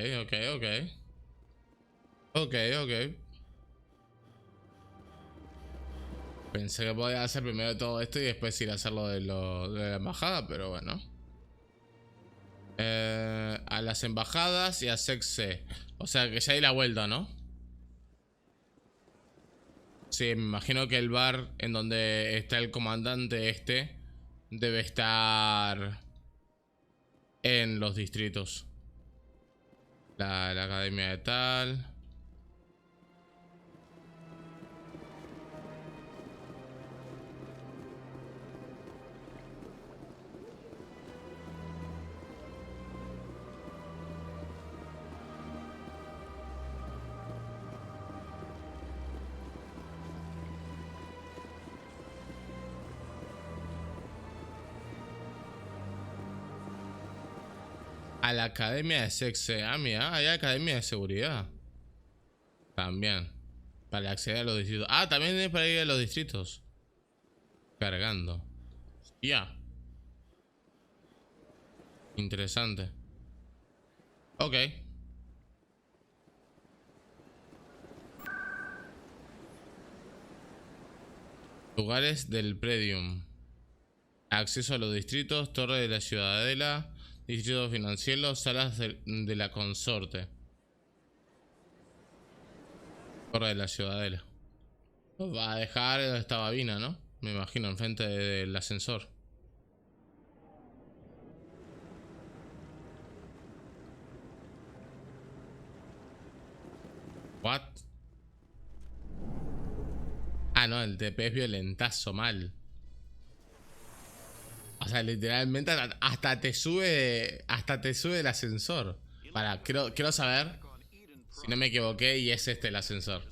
Pensé que podía hacer primero todo esto y después ir a hacer lo de la embajada, pero bueno. A las embajadas y a Sexe. O sea que ya hay la vuelta, ¿no? Sí, me imagino que el bar en donde está el comandante debe estar en los distritos. La academia de tal. A la academia de Sexe. Ah, mira, hay academia de seguridad. También. Para acceder a los distritos. Ah, también es para ir a los distritos. Cargando. Ya. Interesante. Ok. Lugares del Predium. Acceso a los distritos. Torre de la Ciudadela. Distrito financiero, salas de la consorte. Torre de la Ciudadela. Nos va a dejar donde estaba Vina, ¿no? Me imagino, enfrente del ascensor. What? Ah, no, el TP es violentazo mal. O sea, literalmente hasta te sube el ascensor. Para, quiero saber si no me equivoqué y es el ascensor.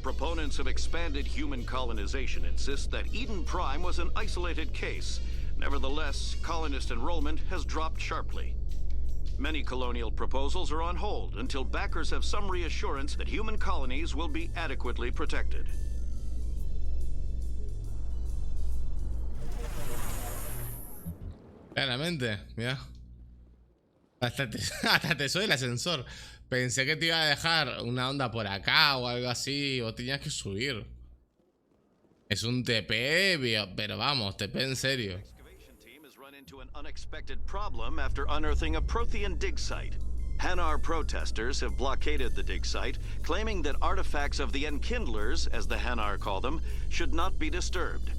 Proponents of expanded human colonization insist that Eden Prime was an isolated case. Nevertheless, colonist enrollment has dropped sharply. Many colonial proposals are on hold until backers have some reassurance that human colonies will be adequately protected. Claramente, mira. Hasta te soy el ascensor. Pensé que te iba a dejar una onda por acá o algo así. O tenías que subir. Es un TP, pero vamos, TP en serio. Into an unexpected problem after unearthing a Prothean dig site. Hanar protesters have blockaded the dig site, claiming that artifacts of the Enkindlers, as the Hanar call them, should not be disturbed.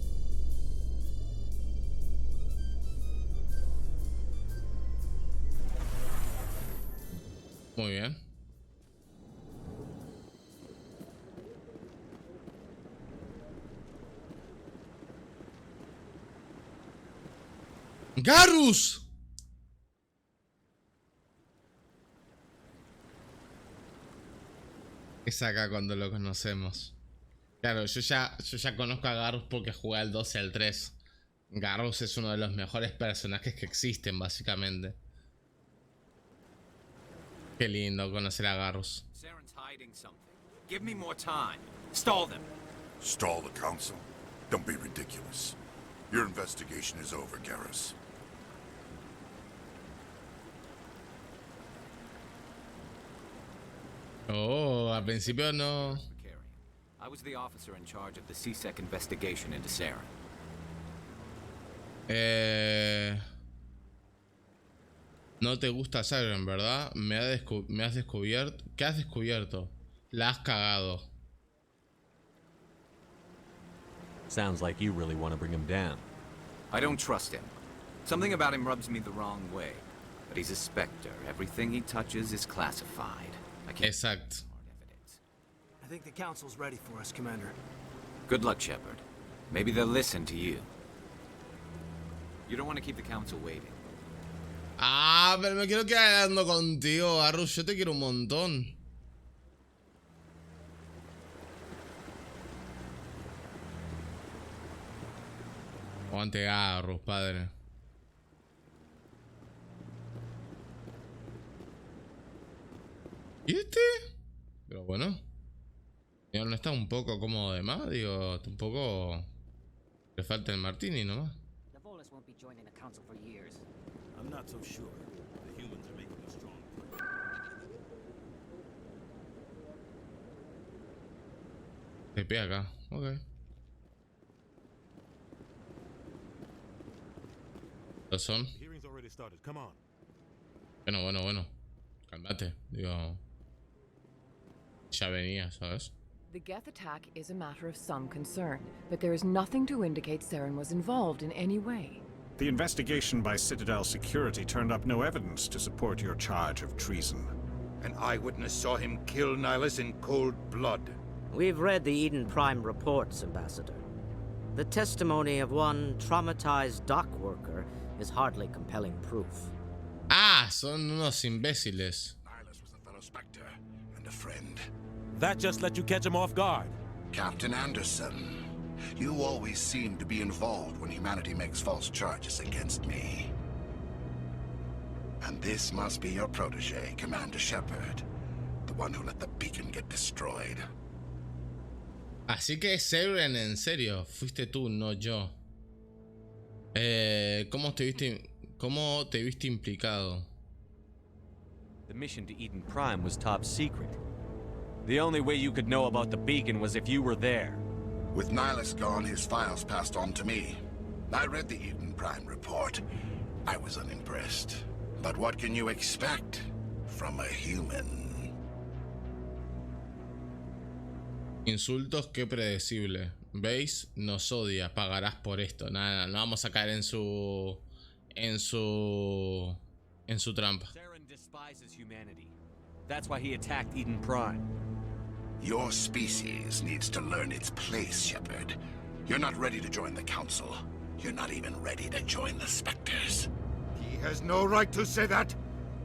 Muy bien. ¡Garrus! Es acá cuando lo conocemos. Claro, yo ya conozco a Garrus porque jugué al 2 y al 3. Garrus es uno de los mejores personajes que existen, básicamente. Qué lindo conocer a Garrus. Saren's hiding something. Give me more time. Stall them. Stall the council? Don't be ridiculous. Your investigation is over, Garrus. Oh, al principio no. I was the officer in charge of the CSEC investigation into Saren. No te gusta Saren, ¿verdad? Me has descubierto. ¿Qué has descubierto? La has cagado. Sounds like you really want to bring him down. I don't trust him. Something about him rubs me the wrong way. But he's a Spectre. Everything he touches is classified. Exacto. I think the council's ready for us, Commander. Good luck, Shepard. Maybe they'll listen to you. You don't want to keep the council waiting. Ah, pero me quiero quedar hablando contigo, Garrus. Yo te quiero un montón. Aguante Garrus, padre. ¿Y este? Pero bueno. Señor, no está un poco cómodo de más, digo, un poco. Le falta el martini nomás. I'm not so sure. The humans are making a strong push. TP acá, ok. ¿Lo son? Bueno. Cálmate, digo. Ya venía, ¿sabes? The Geth attack is a matter of some concern, but there is nothing to indicate Saren was involved in any way. The investigation by Citadel Security turned up no evidence to support your charge of treason. An eyewitness saw him kill Nihilus in cold blood. We've read the Eden Prime reports, Ambassador. The testimony of one traumatized dock worker is hardly compelling proof. Ah, son unos imbéciles. Nihilus was a fellow Spectre and a friend. That just let you catch him off guard. Captain Anderson. You always seem to be involved when humanity makes false charges against me. And this must be your protege, Commander Shepard. The one who let the beacon get destroyed. Así que Saren, en serio, fuiste tú, no yo. ¿Cómo te viste implicado? The mission to Eden Prime was top secret. The only way you could know about the beacon was if you were there. With Nihilus gone, his files passed on to me. I read the Eden Prime report. I was unimpressed. But what can you expect from a human? Insultos, qué predecible. ¿Veis? Nos odia, pagarás por esto. Nada, no vamos a caer en su trampa. Saren despises humanity. That's why he attacked Eden Prime. Your species needs to learn its place, Shepard. You're not ready to join the Council. You're not even ready to join the Spectres. He has no right to say that.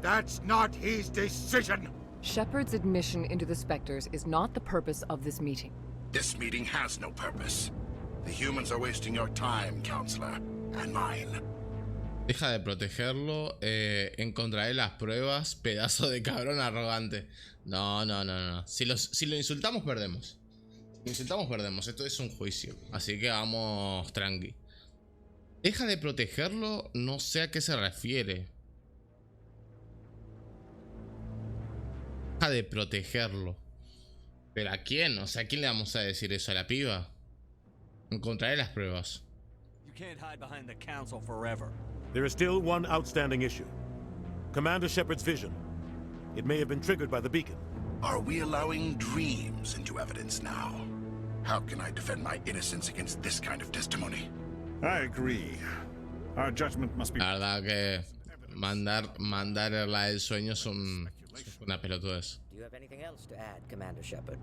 That's not his decision. Shepard's admission into the Spectres is not the purpose of this meeting. This meeting has no purpose. The humans are wasting your time, Counselor, and mine. Deja de protegerlo. Encontraré las pruebas. Pedazo de cabrón arrogante. No. Si lo insultamos, perdemos. Si lo insultamos, perdemos. Esto es un juicio. Así que vamos tranqui. Deja de protegerlo. No sé a qué se refiere. Deja de protegerlo. ¿Pero a quién? O sea, ¿a quién le vamos a decir eso? ¿A la piba? Encontraré las pruebas. You can't hide behind the council forever. There is still one outstanding issue. Commander Shepard's vision. It may have been triggered by the beacon. Are we allowing dreams into evidence now? How can I defend my innocence against this kind of testimony? I agree. Our judgment must be... La verdad que mandar la del sueño es una pelotudez. Do you have anything else to add, Commander Shepard?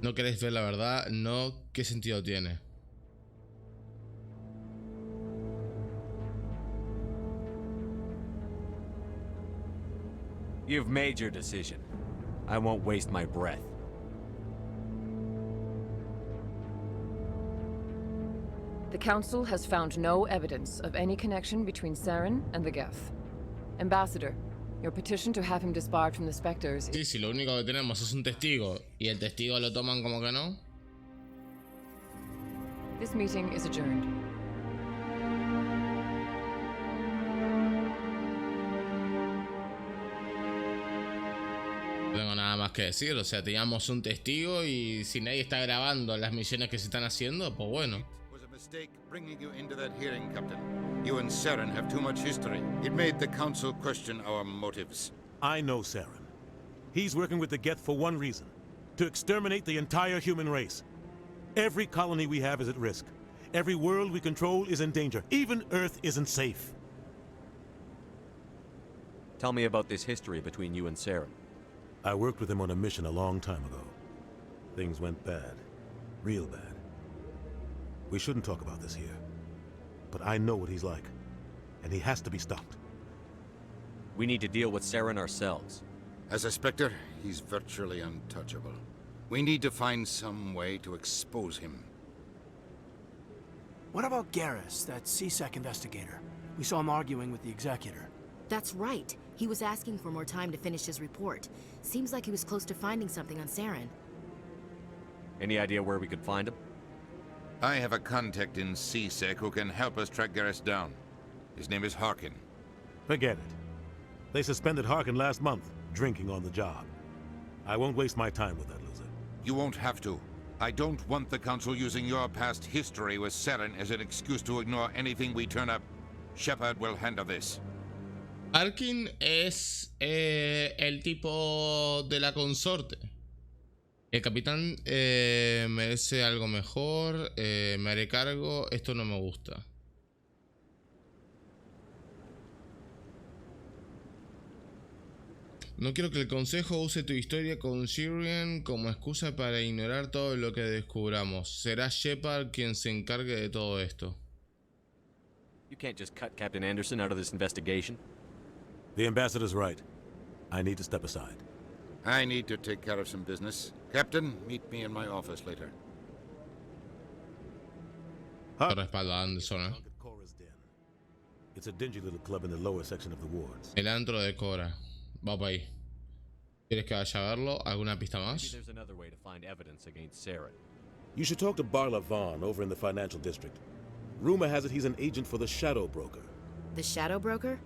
¿No queréis ver la verdad? No, ¿qué sentido tiene? You've made your decision. I won't waste my breath. The Council has found no evidence of any connection between Saren and the Geth. Ambassador, your petition to have him disbarred from the Spectres... Sí, si lo único que tenemos es un testigo y el testigo lo toman como que no. This meeting is adjourned. No tengo nada más que decir, o sea, teníamos un testigo y si nadie está grabando las misiones que se están haciendo, pues bueno. It was a mistake bringing you into that hearing, Captain. You and Saren have too much history. It made the Council question our motives. I know Saren. He's working with the Geth for one reason. To exterminate the entire human race. Every colony we have is at risk. Every world we control is in danger. Even Earth isn't safe. Tell me about this history between you and Saren. I worked with him on a mission a long time ago. Things went bad. Real bad. We shouldn't talk about this here. But I know what he's like. And he has to be stopped. We need to deal with Saren ourselves. As a Spectre, he's virtually untouchable. We need to find some way to expose him. What about Garrus, that CSEC investigator? We saw him arguing with the Executor. That's right. He was asking for more time to finish his report. Seems like he was close to finding something on Saren. Any idea where we could find him? I have a contact in CSEC who can help us track Garrus down. His name is Harkin. Forget it. They suspended Harkin last month, drinking on the job. I won't waste my time with that loser. You won't have to. I don't want the Council using your past history with Saren as an excuse to ignore anything we turn up. Shepard will handle this. Harkin es el tipo de la consorte. El capitán merece algo mejor. Me haré cargo. Esto no me gusta. No quiero que el consejo use tu historia con Sirian como excusa para ignorar todo lo que descubramos. Será Shepard quien se encargue de todo esto. You can't just cut Captain Anderson out of this investigation. The ambassador's right. I need to step aside. I need to take care of some business. Captain, meet me in my office later. Respaldo a Anderson, It's a dingy little club in the lower section of the wards. El antro de Cora. Va para ahí. ¿Quieres que vaya a verlo? ¿Alguna pista más? Maybe there's another way to find evidence against Saren. You should talk to Barla Vaughn over in the financial district. Rumor has it he's an agent for the Shadow Broker. The Shadow Broker?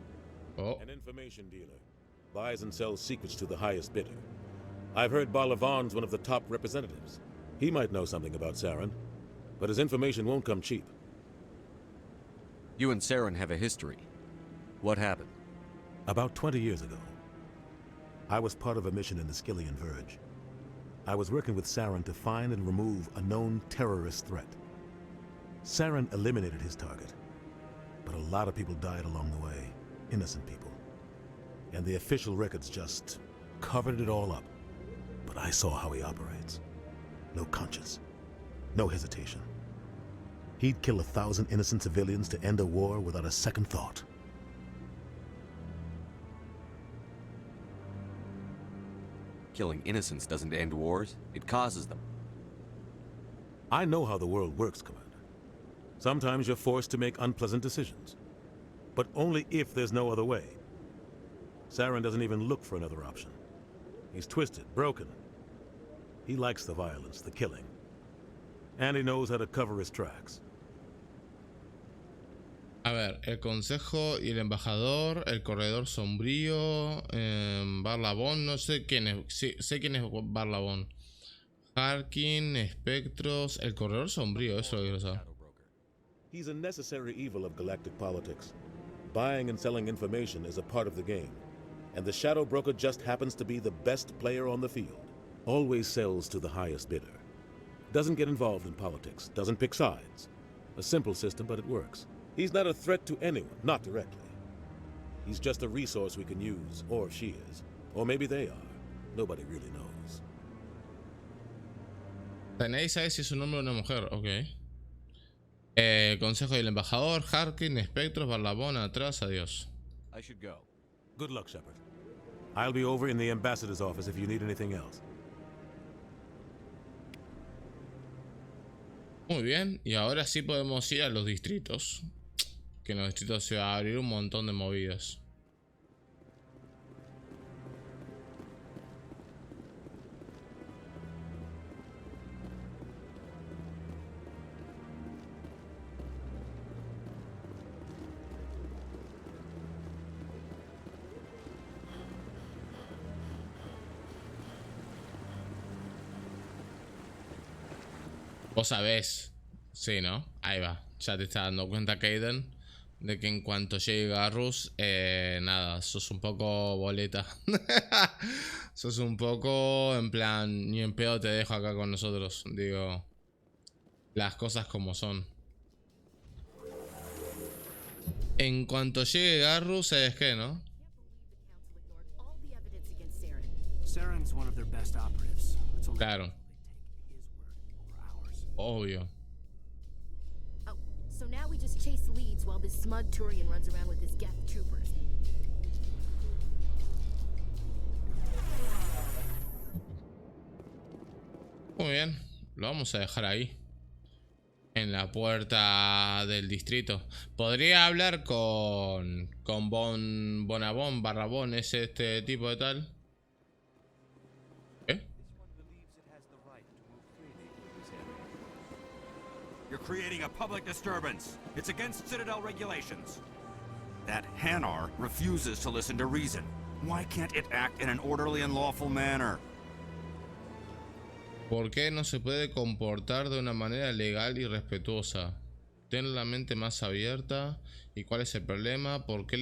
Oh. An information dealer. Buys and sells secrets to the highest bidder. I've heard Barla Vaughn's one of the top representatives. He might know something about Saren, but his information won't come cheap. You and Saren have a history. What happened? About 20 years ago, I was part of a mission in the Skillian Verge. I was working with Saren to find and remove a known terrorist threat. Saren eliminated his target, but a lot of people died along the way, innocent people. And the official records just covered it all up. But I saw how he operates. No conscience, no hesitation. He'd kill 1,000 innocent civilians to end a war without a second thought. Killing innocents doesn't end wars, it causes them. I know how the world works, Commander. Sometimes you're forced to make unpleasant decisions. But only if there's no other way. Saren doesn't even look for another option. He's twisted, broken. He likes the violence, the killing. And he knows how to cover his tracks. A ver, el consejo y el embajador, el corredor sombrío, Barlabón, no sé quién es, sí, sé quién es Barlabón. Harkin, espectros, el corredor sombrío, eso lo quiero saber. He's a necessary evil of galactic politics. Buying and selling information is a part of the game. And the Shadow Broker just happens to be the best player on the field. Always sells to the highest bidder. Doesn't get involved in politics, doesn't pick sides. A simple system, but it works. He's not a threat to anyone, not directly. He's just a resource we can use, or she is. Or maybe they are. Nobody really knows. Tenéis sabe si es un hombre o una mujer, ok. Consejo del embajador, Harkin, espectros, Barlabón, atrás, adiós. I should go. Good luck, Shepard. I'll be over in the ambassador's office if you need anything else. Muy bien, y ahora sí podemos ir a los distritos. Que en los distritos se va a abrir un montón de movidas. Vos sabés, sí, ¿no? Ahí va, ya te está dando cuenta Kaden de que en cuanto llegue Garrus, nada, sos un poco boleta. Sos un poco en plan, ni en pedo te dejo acá con nosotros, digo, las cosas como son. En cuanto llegue Garrus, ¿sabes qué, no? Saren's one of their best operatives. Claro. Obvio. Oh, so now we just chase leads while this smug Turian runs around with his Geth troopers. Muy bien, lo vamos a dejar ahí. En la puerta del distrito. Podría hablar con Bonabón, Barrabón, es este tipo de tal. You're creating a public disturbance. It's against Citadel regulations. That Hanar refuses to listen to reason. Why can't it act in an orderly and lawful manner? ¿Por qué no se puede comportar de una manera legal y respetuosa? Ten la mente más abierta. ¿Y cuál es el problema? ¿Por qué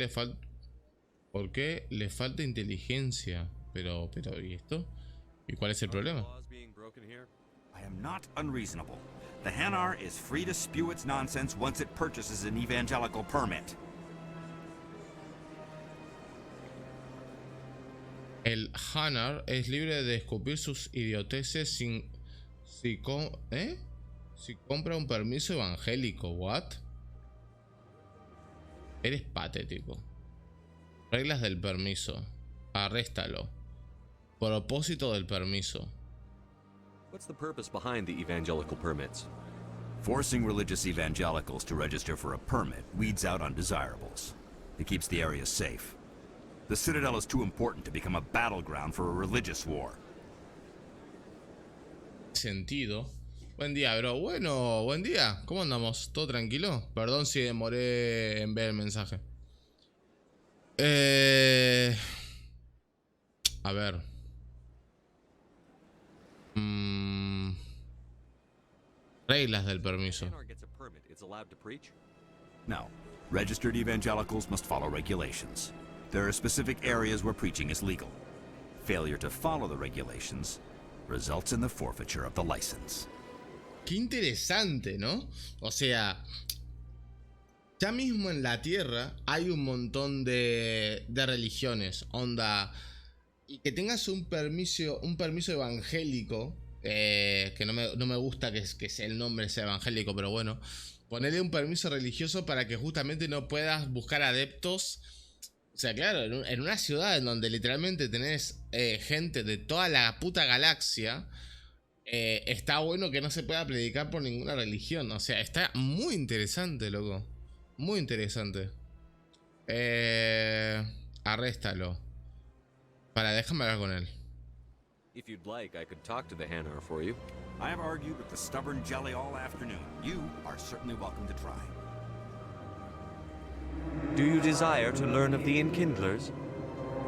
le falta inteligencia? Pero, ¿y esto? ¿Y cuál es el problema? I am not unreasonable. The Hanar is free to spew its nonsense once it purchases an evangelical permit. El Hanar es libre de escupir sus idioteces si compra un permiso evangélico. ¿What? Eres patético. Reglas del permiso. Arréstalo. Propósito del permiso. What's the purpose behind the evangelical permits? Forcing religious evangelicals to register for a permit weeds out undesirables. It keeps the area safe. The Citadel is too important to become a battleground for a religious war. Sentido. Buen día, bro. Bueno, buen día. ¿Cómo andamos? ¿Todo tranquilo? Perdón si demoré en ver el mensaje. A ver. Reglas del permiso. No. Registered evangelicals must follow regulations. There are specific areas where preaching is legal. Failure to follow the regulations results in the forfeiture of the license. Qué interesante, ¿no? O sea, ya mismo en la Tierra hay un montón de religiones, onda, y que tengas un permiso evangélico, que no me gusta que el nombre sea evangélico, pero bueno, ponerle un permiso religioso para que justamente no puedas buscar adeptos. O sea, claro, en una ciudad en donde literalmente tenés gente de toda la puta galaxia, está bueno que no se pueda predicar por ninguna religión. O sea, está muy interesante, loco. Muy interesante. Arréstalo. Déjame hablar con él. If you'd like, I could talk to the Hanar for you. I have argued with the stubborn jelly all afternoon. You are certainly welcome to try. Do you desire to learn of the Enkindlers?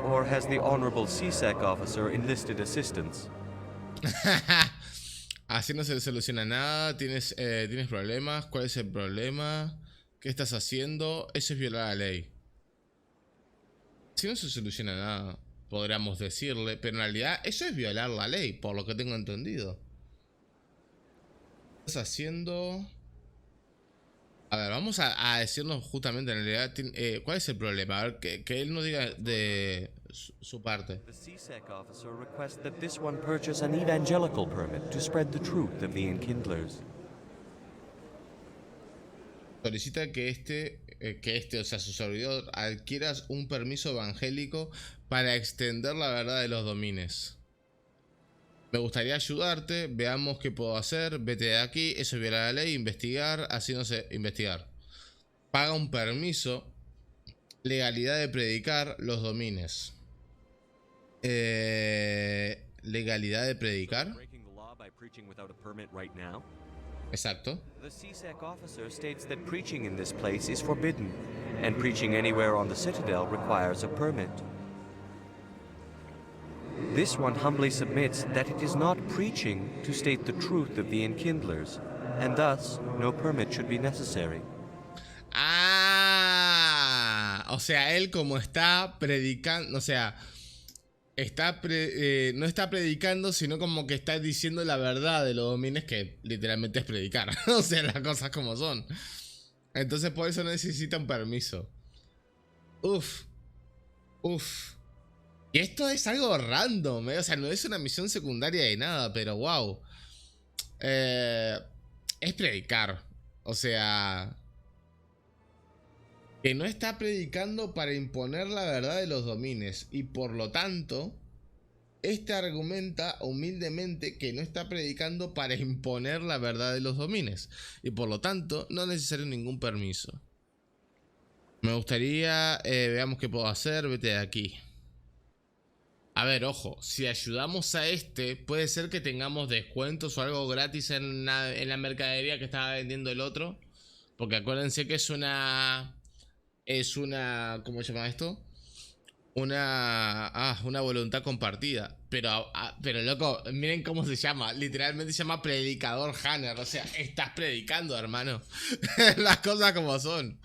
Or has the Honorable CSEC officer enlisted assistance? Así no se soluciona nada. ¿Tienes problemas? ¿Cuál es el problema? ¿Qué estás haciendo? Eso es violar la ley. Si no se soluciona nada, podríamos decirle, pero en realidad eso es violar la ley, por lo que tengo entendido. ¿Qué estás haciendo? A ver, vamos a decirnos justamente en realidad cuál es el problema. A ver, que él nos diga de su parte. The CSEC officer requests that this one purchase an evangelical permit to spread the truth of the Enkindlers. Solicita que o sea, su servidor, adquieras un permiso evangélico para extender la verdad de los domines. Me gustaría ayudarte, veamos qué puedo hacer, vete de aquí, eso es violar la ley, investigar, así no sé, investigar. Paga un permiso, legalidad de predicar los domines. Legalidad de predicar. Exacto. The CSEC officer states that preaching in this place is forbidden, and preaching anywhere on the Citadel requires a permit. This one humbly submits that it is not preaching to state the truth of the Enkindlers, and thus no permit should be necessary. Ah, o sea, él como está predicando, o sea, no está predicando, sino como que está diciendo la verdad de los domines, que literalmente es predicar. O sea, las cosas como son. Entonces por eso necesita un permiso. Uf. Y esto es algo random, o sea, no es una misión secundaria de nada, pero wow. Es predicar. O sea, que no está predicando para imponer la verdad de los domines, y por lo tanto este argumenta humildemente que no está predicando para imponer la verdad de los domines, y por lo tanto no es necesario ningún permiso. Me gustaría, veamos qué puedo hacer, vete de aquí. A ver, ojo, si ayudamos a este, puede ser que tengamos descuentos o algo gratis en la mercadería que estaba vendiendo el otro, porque acuérdense que es una, ¿cómo se llama esto? Una voluntad compartida. Pero loco, miren cómo se llama. Literalmente se llama predicador Hanar. O sea, estás predicando, hermano. Las cosas como son.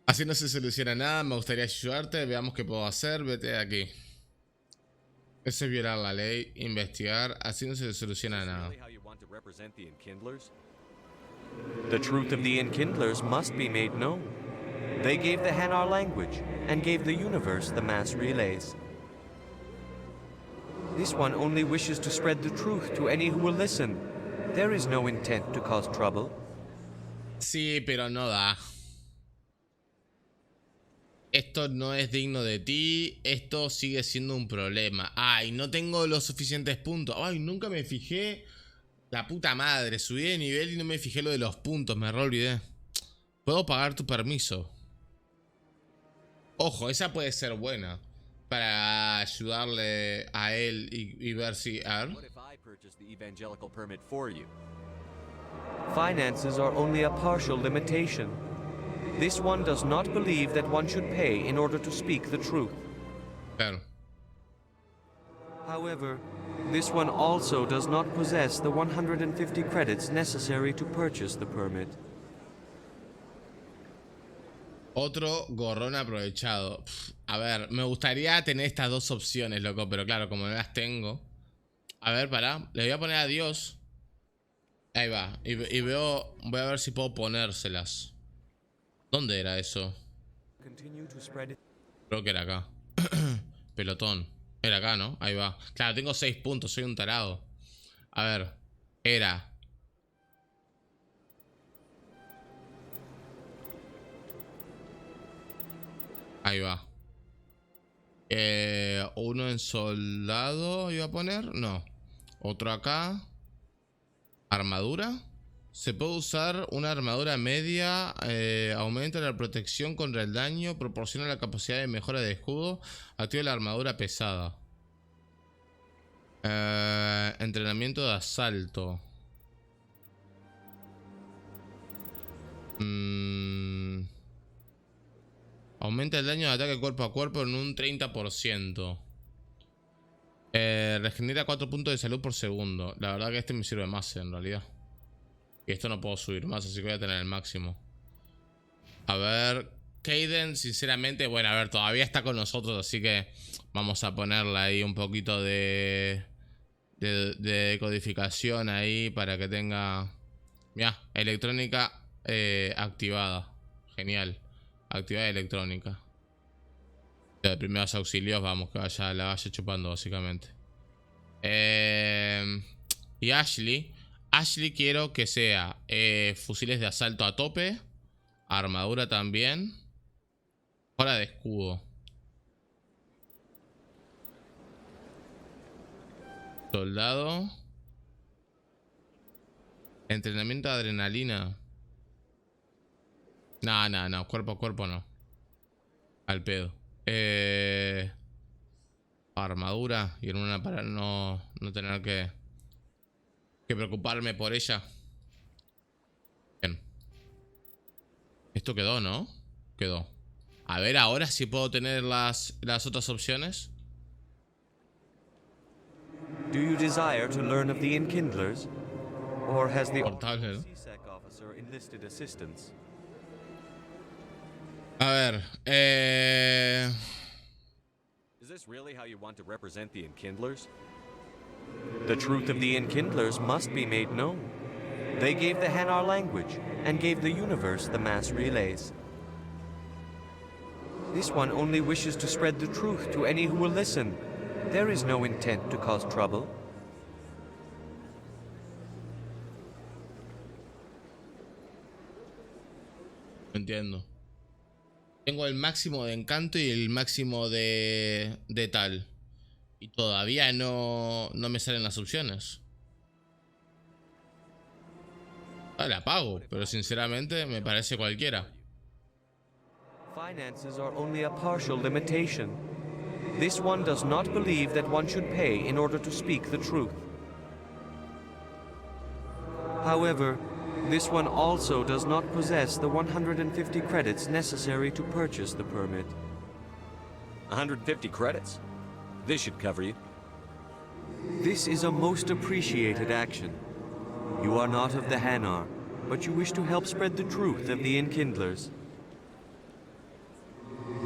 Así no se soluciona nada. Me gustaría ayudarte. Veamos qué puedo hacer. Vete de aquí. Eso es violar la ley. Investigar. Así no se soluciona nada. The truth of the Enkindlers must be made known. They gave the Hanar language, and gave the universe the mass relays. This one only wishes to spread the truth to any who will listen. There is no intent to cause trouble. Sí, pero no da. Esto no es digno de ti. Esto sigue siendo un problema. Ay, no tengo los suficientes puntos. Ay, nunca me fijé. La puta madre, subí de nivel y no me fijé lo de los puntos. Me re olvidé. Puedo pagar tu permiso. Ojo, esa puede ser buena para ayudarle a él y ver si... A ver. Finances are only a partial limitation. This one does not believe that one should pay in order to speak the truth. Claro. However, this one also does not possess the 150 credits necessary to purchase the permit. Otro gorrón aprovechado. A ver, me gustaría tener estas dos opciones, loco, pero claro, como no las tengo. A ver, pará. Le voy a poner adiós. Ahí va. Y veo... Voy a ver si puedo ponérselas. ¿Dónde era eso? Creo que era acá. Pelotón. Era acá, ¿no? Ahí va. Claro, tengo 6 puntos. Soy un tarado. A ver. Era... Ahí va. Uno en soldado iba a poner. No. Otro acá. Armadura. Se puede usar una armadura media. Aumenta la protección contra el daño. Proporciona la capacidad de mejora de escudo. Activa la armadura pesada. Entrenamiento de asalto. Aumenta el daño de ataque cuerpo a cuerpo en un 30%. Regenera 4 puntos de salud por segundo. La verdad que este me sirve más en realidad. Y esto no puedo subir más, así que voy a tener el máximo. A ver, Kaden, sinceramente, bueno, a ver, todavía está con nosotros, así que vamos a ponerle ahí un poquito de codificación ahí para que tenga... Mirá, electrónica activada. Genial. Actividad electrónica. De primeros auxilios, vamos, que la vaya chupando básicamente. Y Ashley quiero que sea fusiles de asalto a tope. Armadura también. Hora de escudo. Soldado. Entrenamiento de adrenalina. No, cuerpo a cuerpo no. Al pedo. Armadura. Y en una para no tener que preocuparme por ella. Bien. Esto quedó, ¿no? Quedó. A ver, ahora sí puedo tener las otras opciones. Do you desire to learn of the Enkindlers? Or has the Portable, ¿no? CSEC officer enlisted assistance? A ver, Is this really how you want to represent the Enkindlers? The truth of the Enkindlers must be made known. They gave the Hanar language, and gave the universe the mass relays. This one only wishes to spread the truth to any who will listen. There is no intent to cause trouble. entiendo. Tengo el máximo de encanto y el máximo de tal. Y todavía no me salen las opciones. La pago, pero sinceramente me parece cualquiera. Finances are only a partial limitation. This one does not believe that one should pay in order to speak the truth. However, this one also does not possess the 150 credits necessary to purchase the permit. 150 credits? This should cover you. This is a most appreciated action. You are not of the Hanar, but you wish to help spread the truth of the Enkindlers.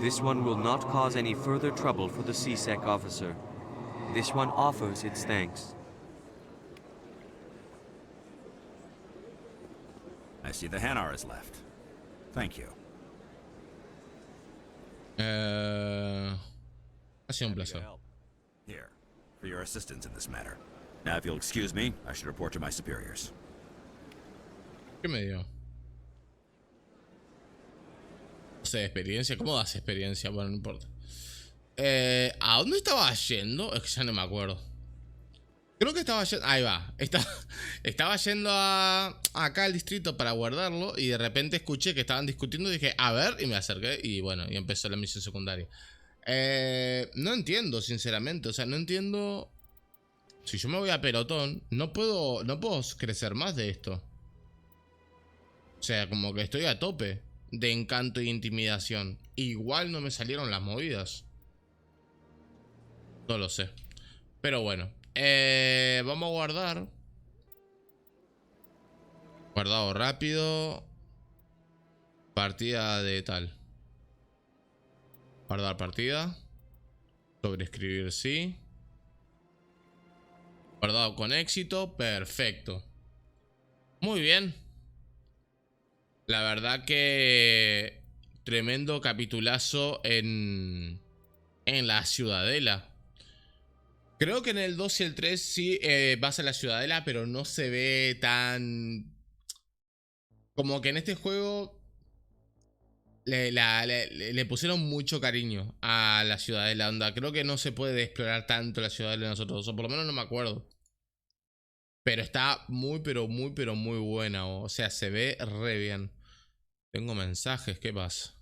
This one will not cause any further trouble for the CSEC officer. This one offers its thanks. I see the Hanar is left. Thank you. Ha sido un placer. Here, for your assistance in this matter. Now, if you'll excuse me, I should report to my superiors. ¿Qué me dio? No sé, experiencia. ¿Cómo das experiencia? Bueno, no importa. ¿A dónde estaba yendo? Es que ya no me acuerdo. Creo que estaba yendo... Ahí va. Estaba yendo acá al distrito para guardarlo. Y de repente escuché que estaban discutiendo. Y dije, a ver, y me acerqué. Y bueno, y empezó la misión secundaria. No entiendo, sinceramente. O sea, no entiendo... Si yo me voy a pelotón, no puedo crecer más de esto. O sea, como que estoy a tope de encanto y intimidación. Igual no me salieron las movidas. No lo sé. Pero bueno. Vamos a guardar. Guardado rápido. Partida de tal. Guardar partida. Sobreescribir sí. Guardado con éxito. Perfecto. Muy bien. La verdad que tremendo capitulazo en la Ciudadela. Creo que en el 2 y el 3 sí vas a la Ciudadela, pero no se ve tan... Como que en este juego le pusieron mucho cariño a la Ciudadela. Onda, creo que no se puede explorar tanto la Ciudadela nosotros, o por lo menos no me acuerdo. Pero está muy, pero muy buena. O sea, se ve re bien. Tengo mensajes, ¿qué pasa?